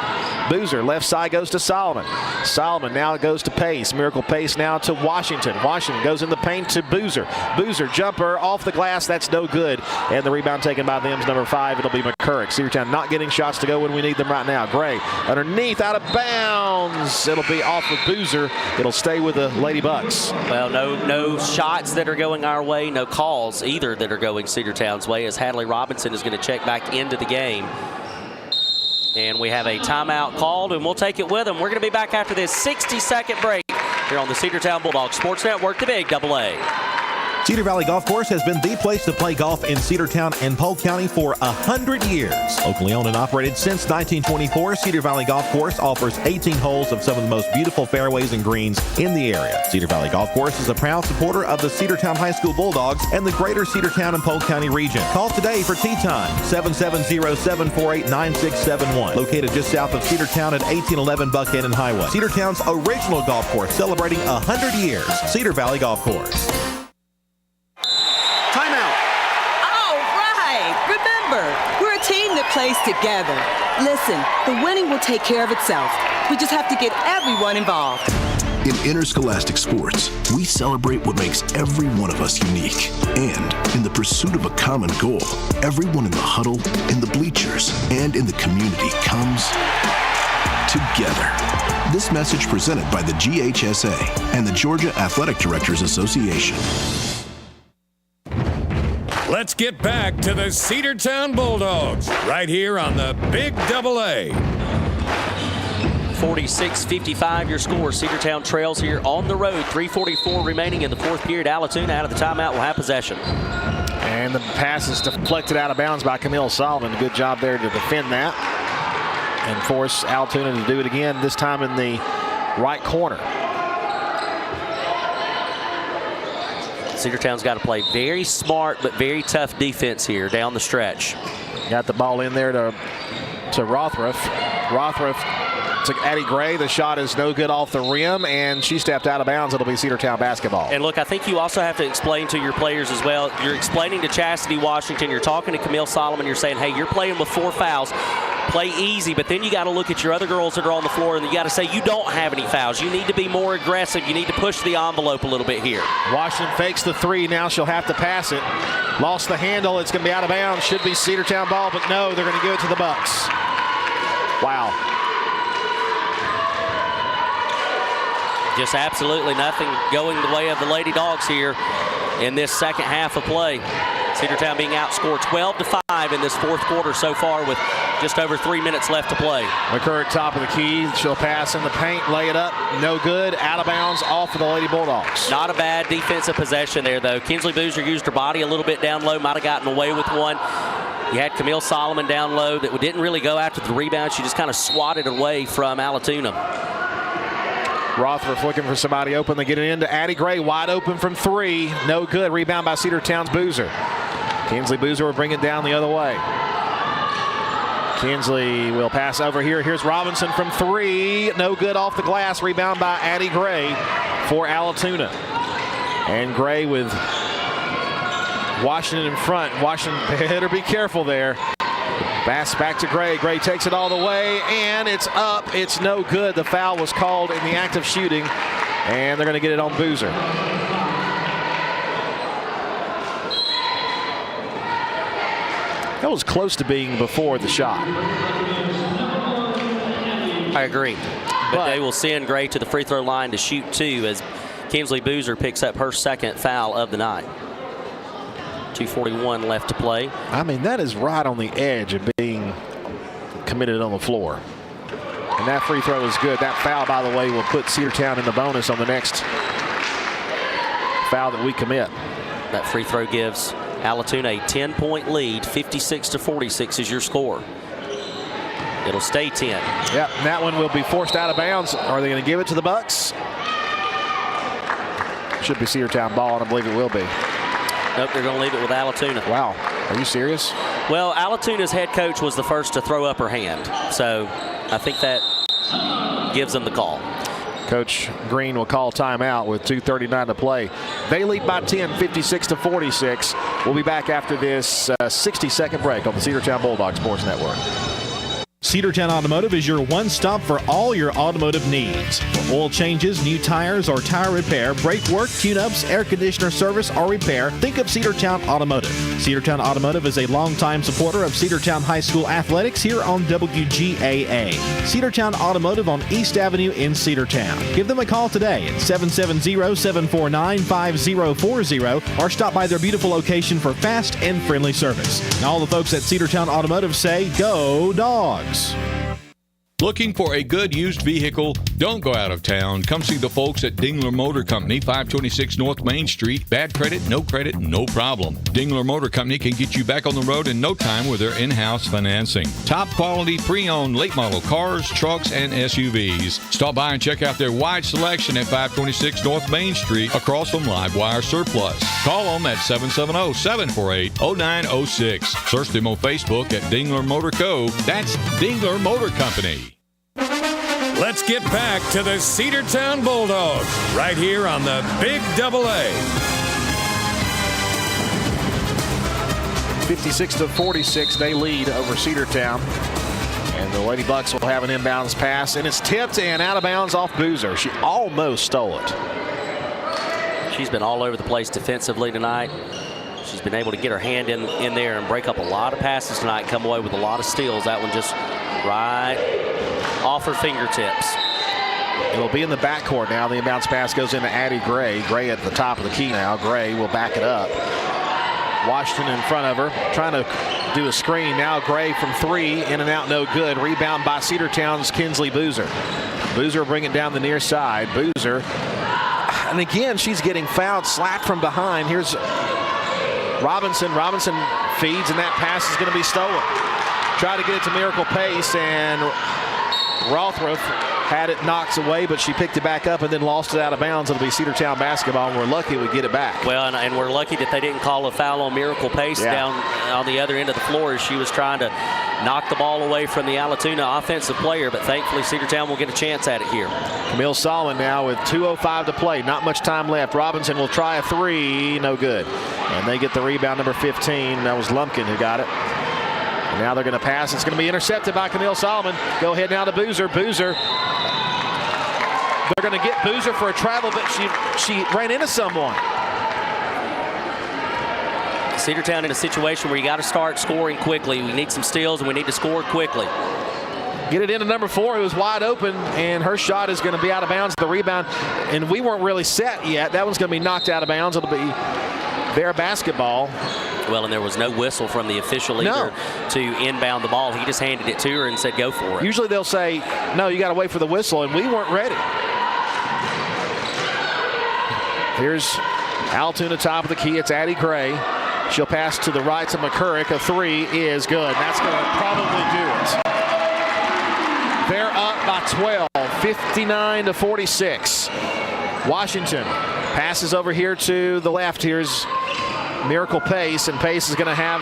Boozer, left side goes to Solomon. Solomon now goes to Pace. Miracle Pace now to Washington. Washington goes in the paint to Boozer. Boozer, jumper off the glass. That's no good. And the rebound taken by them's number 5. It'll be McCurrick. Cedartown not getting shots to go when we need them right now. Gray underneath, out of bounds. It'll be off with Boozer. It'll stay with the Lady Bucks. Well, no shots that are going our way. No calls either that are going Cedartown's way, as Hadley Robinson is going to check back into the game. And we have a timeout called, and we'll take it with them. We're going to be back after this 60-second break here on the Cedartown Bulldogs Sports Network, the Big AA. Cedar Valley Golf Course has been the place to play golf in Cedartown and Polk County for 100 years. Locally owned and operated since 1924, Cedar Valley Golf Course offers 18 holes of some of the most beautiful fairways and greens in the area. Cedar Valley Golf Course is a proud supporter of the Cedartown High School Bulldogs and the greater Cedartown and Polk County region. Call today for tee time, 770-748-9671. Located just south of Cedartown at 1811 Buckhannon Highway. Cedartown's original golf course, celebrating 100 years. Cedar Valley Golf Course. We're a team that plays together. Listen, the winning will take care of itself. We just have to get everyone involved. In interscholastic sports, we celebrate what makes every one of us unique. And in the pursuit of a common goal, everyone in the huddle, in the bleachers, and in the community comes together. This message presented by the GHSA and the Georgia Athletic Directors Association. Let's get back to the Cedartown Bulldogs right here on the Big AA. 46-55 your score. Cedartown trails here on the road. 3:44 remaining in the fourth period. Allatoona out of the timeout will have possession. And the pass is deflected out of bounds by Camille Solomon. Good job there to defend that and force Allatoona to do it again, this time in the right corner. Cedartown's got to play very smart but very tough defense here down the stretch. Got the ball in there to Rothruff. Rothruff to Addie Gray. The shot is no good off the rim, and she stepped out of bounds. It'll be Cedartown basketball. And look, I think you also have to explain to your players as well. You're explaining to Chastity Washington. You're talking to Camille Solomon. You're saying, hey, you're playing with 4 fouls. Play easy, but then you got to look at your other girls that are on the floor, and you got to say you don't have any fouls. You need to be more aggressive. You need to push the envelope a little bit here. Washington fakes the 3. Now she'll have to pass it. Lost the handle. It's going to be out of bounds. Should be Cedartown ball, but no, they're going to give it to the Bucks. Wow. Just absolutely nothing going the way of the Lady Dogs here in this second half of play. Cedartown being outscored 12-5 in this fourth quarter so far with just over 3 minutes left to play. McCurry at top of the key. She'll pass in the paint, lay it up. No good. Out of bounds, off for the Lady Bulldogs. Not a bad defensive possession there, though. Kinsley Boozer used her body a little bit down low. Might have gotten away with one. You had Camille Solomon down low that didn't really go after the rebound. She just kind of swatted away from Allatoona. Rothworth looking for somebody open. They get it into Addie Gray, wide open from 3. No good. Rebound by Cedartown's Boozer. Kinsley Boozer will bring it down the other way. Kinsley will pass over here. Here's Robinson from 3. No good off the glass. Rebound by Addie Gray for Allatoona. And Gray with Washington in front. Washington better be careful there. Pass back to Gray. Gray takes it all the way, and it's up. It's no good. The foul was called in the act of shooting, and they're going to get it on Boozer. That was close to being before the shot. I agree. But they will send Gray to the free throw line to shoot 2 as Kinsley Boozer picks up her second foul of the night. 2:41 left to play. I mean, that is right on the edge of being committed on the floor. And that free throw is good. That foul, by the way, will put Cedartown in the bonus on the next foul that we commit. That free throw gives Allatoona a 10-point lead. 56-46 is your score. It'll stay 10. Yep, and that one will be forced out of bounds. Are they going to give it to the Bucks? Should be Cedartown ball, and I believe it will be. Nope, they're going to leave it with Allatoona. Wow, are you serious? Well, Allatoona's head coach was the first to throw up her hand, so I think that gives them the call. Coach Green will call timeout with 2:39 to play. They lead by 10, 56-46. We'll be back after this 60-second break on the Cedartown Bulldogs Sports Network. Cedartown Automotive is your one-stop for all your automotive needs. For oil changes, new tires, or tire repair, brake work, tune-ups, air conditioner service, or repair, think of Cedartown Automotive. Cedartown Automotive is a longtime supporter of Cedartown High School athletics here on WGAA. Cedartown Automotive on East Avenue in Cedartown. Give them a call today at 770-749-5040 or stop by their beautiful location for fast and friendly service. And all the folks at Cedartown Automotive say, go Dogs! Looking for a good used vehicle? Don't go out of town. Come see the folks at Dingler Motor Company, 526 North Main Street. Bad credit, no problem. Dingler Motor Company can get you back on the road in no time with their in-house financing. Top quality pre-owned late model cars, trucks, and SUVs. Stop by and check out their wide selection at 526 North Main Street across from Livewire Surplus. Call them at 770-748-0906. Search them on Facebook at Dingler Motor Co. That's Dingler Motor Company. Let's get back to the Cedartown Bulldogs right here on the Big AA. 56-46, they lead over Cedartown. And the Lady Bucks will have an inbounds pass, and it's tipped and out of bounds off Boozer. She almost stole it. She's been all over the place defensively tonight. She's been able to get her hand in there and break up a lot of passes tonight, come away with a lot of steals. That one just right off her fingertips. It'll be in the backcourt now. The inbounds pass goes into Addie Gray. Gray at the top of the key now. Gray will back it up. Washington in front of her, trying to do a screen. Now Gray from 3, in and out, no good. Rebound by Cedartown's Kinsley Boozer. Boozer will bring it down the near side. Boozer, and again, she's getting fouled, slapped from behind. Here's Robinson. Robinson feeds, and that pass is going to be stolen. Try to get it to Miracle Pace, and Rothworth had it knocked away, but she picked it back up and then lost it out of bounds. It'll be Cedartown basketball, and we're lucky we get it back. Well, and we're lucky that they didn't call a foul on Miracle Pace down on the other end of the floor as she was trying to knock the ball away from the Allatoona offensive player, but thankfully Cedartown will get a chance at it here. Camille Solomon now with 2:05 to play. Not much time left. Robinson will try a three. No good. And they get the rebound, number 15. That was Lumpkin who got it. And now they're going to pass. It's going to be intercepted by Camille Solomon. Go ahead now to Boozer. Boozer. They're going to get Boozer for a travel, but she ran into someone. Cedartown in a situation where you got to start scoring quickly. We need some steals, and we need to score quickly. Get it into number 4, who was wide open, and her shot is going to be out of bounds. The rebound, and we weren't really set yet. That one's going to be knocked out of bounds. It'll be their basketball. Well, and there was no whistle from the official either to inbound the ball. He just handed it to her and said, go for it. Usually they'll say, no, you got to wait for the whistle, and we weren't ready. Here's Allatoona top of the key. It's Addie Gray. She'll pass to the right to McCurrick. A three is good. That's going to probably do it. They're up by 12, 59-46. Washington passes over here to the left. Here's Miracle Pace, and Pace is going to have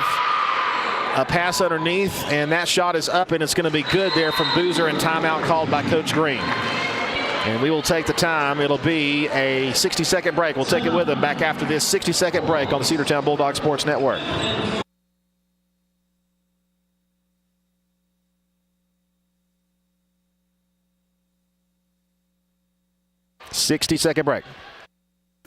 a pass underneath, and that shot is up, and it's going to be good there from Boozer, and timeout called by Coach Green. And we will take the time. It'll be a 60-second break. We'll take it with them back after this 60-second break on the Cedartown Bulldogs Sports Network. Second break.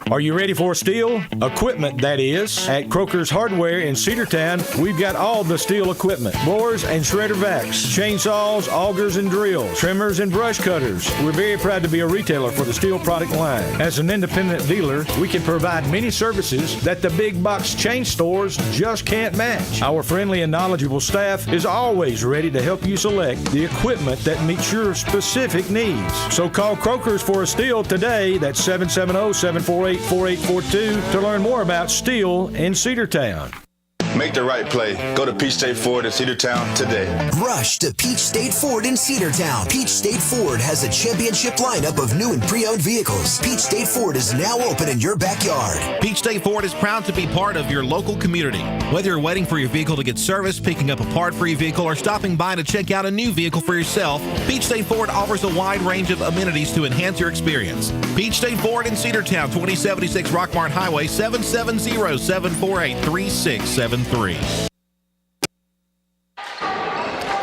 Are you ready for steel? Equipment, that is. At Croker's Hardware in Cedartown, we've got all the steel equipment. Blowers and shredder vacs, chainsaws, augers and drills, trimmers and brush cutters. We're very proud to be a retailer for the steel product line. As an independent dealer, we can provide many services that the big box chain stores just can't match. Our friendly and knowledgeable staff is always ready to help you select the equipment that meets your specific needs. So call Croker's for a steel today. That's 770-748-4842 to learn more about steel in Cedartown. Make the right play. Go to Peach State Ford in Cedartown today. Rush to Peach State Ford in Cedartown. Peach State Ford has a championship lineup of new and pre-owned vehicles. Peach State Ford is now open in your backyard. Peach State Ford is proud to be part of your local community. Whether you're waiting for your vehicle to get serviced, picking up a part for your vehicle, or stopping by to check out a new vehicle for yourself, Peach State Ford offers a wide range of amenities to enhance your experience. Peach State Ford in Cedartown, 2076 Rockmart Highway, 770-748-3673.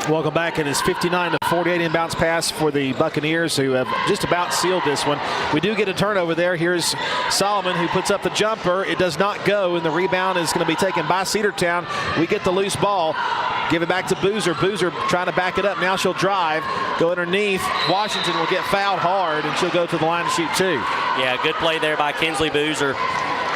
Welcome back. It is 59-48 inbounds pass for the Buccaneers, who have just about sealed this one. We do get a turnover there. Here's Solomon, who puts up the jumper. It does not go, and the rebound is going to be taken by Cedartown. We get the loose ball. Give it back to Boozer. Boozer trying to back it up. Now she'll drive, go underneath. Washington will get fouled hard, and she'll go to the line to shoot two. Yeah, good play there by Kinsley Boozer.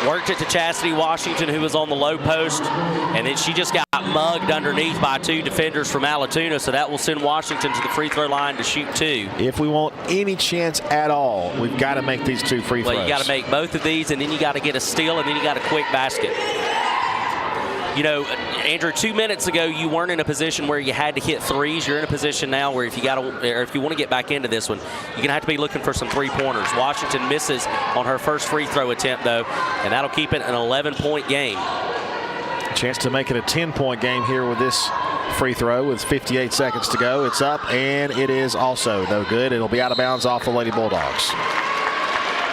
Worked it to Chastity Washington, who was on the low post, and then she just got mugged underneath by two defenders from Allatoona, so that will send Washington to the free throw line to shoot two. If we want any chance at all, we've got to make these two free throws. Well, you got to make both of these, and then you got to get a steal, and then you got a quick basket. You know, Andrew, 2 minutes ago you weren't in a position where you had to hit threes. You're in a position now where if you want to get back into this one, you're going to have to be looking for some three-pointers. Washington misses on her first free throw attempt, though, and that'll keep it an 11-point game. Chance to make it a 10-point game here with this free throw with 58 seconds to go. It's up, and it is also no good. It'll be out of bounds off the Lady Bulldogs.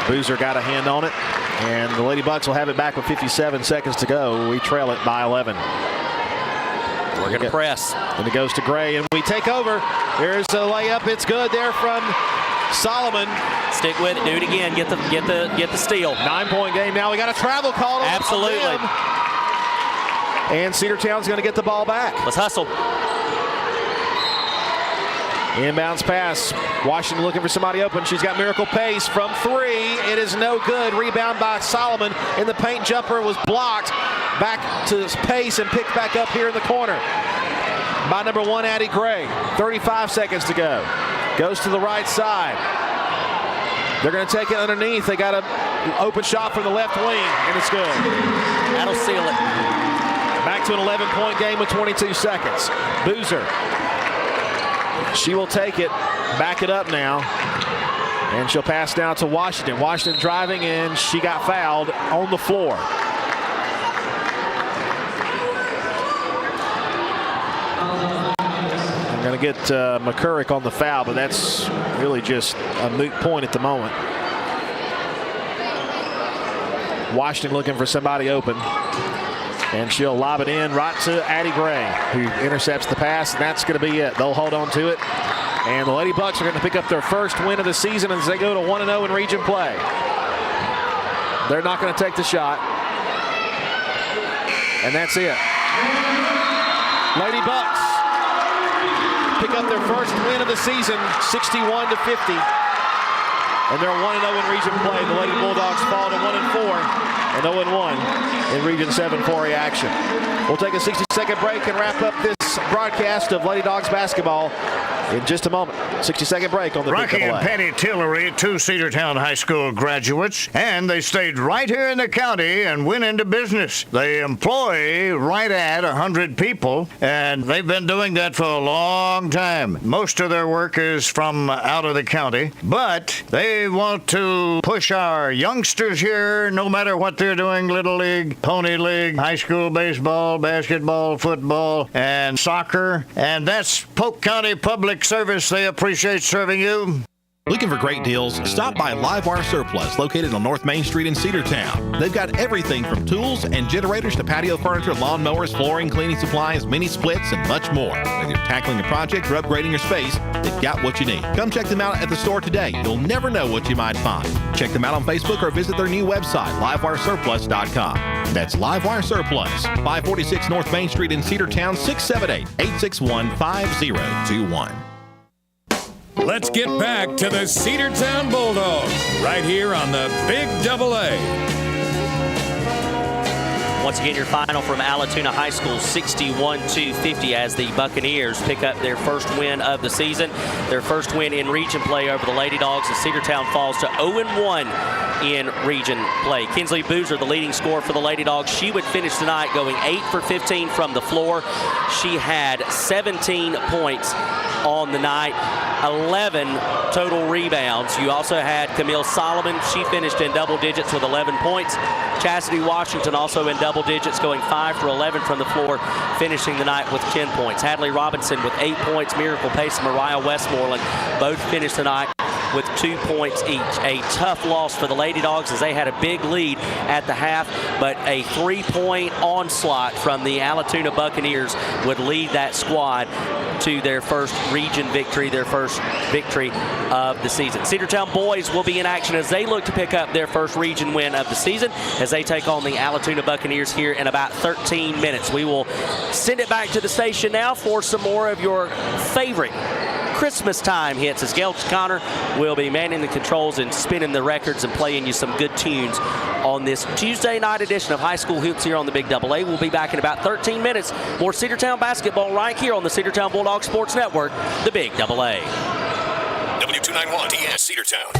Boozer got a hand on it, and the Lady Bucks will have it back with 57 seconds to go. We trail it by 11. We're going to press. And it goes to Gray, and we take over. There's a layup. It's good there from Solomon. Stick with it. Do it again. Get the steal. 9-point game now. We got a travel call. Absolutely. And Cedartown's going to get the ball back. Let's hustle. Inbounds pass. Washington looking for somebody open. She's got Miracle Pace from three. It is no good. Rebound by Solomon. In the paint, jumper was blocked. Back to Pace and picked back up here in the corner by number 1, Addie Gray. 35 seconds to go. Goes to the right side. They're going to take it underneath. They got an open shot from the left wing, and it's good. That'll seal it. Back to an 11-point game with 22 seconds. Boozer. She will take it. back it up now. And she'll pass down to Washington. Washington driving, and she got fouled on the floor. I'm going to get McCurrick on the foul, but that's really just a moot point at the moment. Washington looking for somebody open. And she'll lob it in right to Addie Gray, who intercepts the pass, and that's going to be it. They'll hold on to it. And the Lady Bucks are going to pick up their first win of the season as they go to 1-0 in region play. They're not going to take the shot. And that's it. Lady Bucks pick up their first win of the season, 61-50. And they're 1-0 in region play. The Lady Bulldogs fall to 1-4 and 0-1 in Region 7 4A action. We'll take a 60-second break and wrap up this broadcast of Lady Dogs basketball in just a moment. 60-second break on the Rocky Big and Double A. Patty Tillery, 2 Cedartown High School graduates, and they stayed right here in the county and went into business. They employ right at 100 people, and they've been doing that for a long time. Most of their work is from out of the county, but they want to push our youngsters here, no matter what they're doing, Little League, Pony League, high school baseball, basketball, football, and soccer, and that's Polk County Public Service. They appreciate serving you. Looking for great deals? Stop by Livewire Surplus, located on North Main Street in Cedartown. They've got everything from tools and generators to patio furniture, lawn mowers, flooring, cleaning supplies, mini splits, and much more. Whether you're tackling a project or upgrading your space, they've got what you need. Come check them out at the store today. You'll never know what you might find. Check them out on Facebook or visit their new website, livewiresurplus.com. That's Livewire Surplus, 546 North Main Street in Cedartown, 678-861-5021. Let's get back to the Cedartown Bulldogs right here on the Big Double A. Once again, your final from Allatoona High School, 61-50, as the Buccaneers pick up their first win of the season, their first win in region play over the Lady Dogs, as Cedartown falls to 0-1 in region play. Kinsley Boozer, the leading scorer for the Lady Dogs, she would finish tonight going 8 for 15 from the floor. She had 17 points on the night, 11 total rebounds. You also had Camille Solomon. She finished in double digits with 11 points. Chastity Washington also in double digits, going 5 for 11 from the floor, finishing the night with 10 points. Hadley Robinson with 8 points. Miracle Pace and Mariah Westmoreland both finished the night with 2 points each. A tough loss for the Lady Dogs as they had a big lead at the half, but a 3-point onslaught from the Allatoona Buccaneers would lead that squad to their first region victory, their first victory of the season. Cedartown boys will be in action as they look to pick up their first region win of the season as they take on the Allatoona Buccaneers here in about 13 minutes. We will send it back to the station now for some more of your favorite Christmas time hits as Gail Connor will be manning the controls and spinning the records and playing you some good tunes on this Tuesday night edition of High School Hoops here on the Big Double A. We'll be back in about 13 minutes. More Cedartown basketball right here on the Cedartown Bulldogs Sports Network, the Big Double A. W291 TS Cedartown.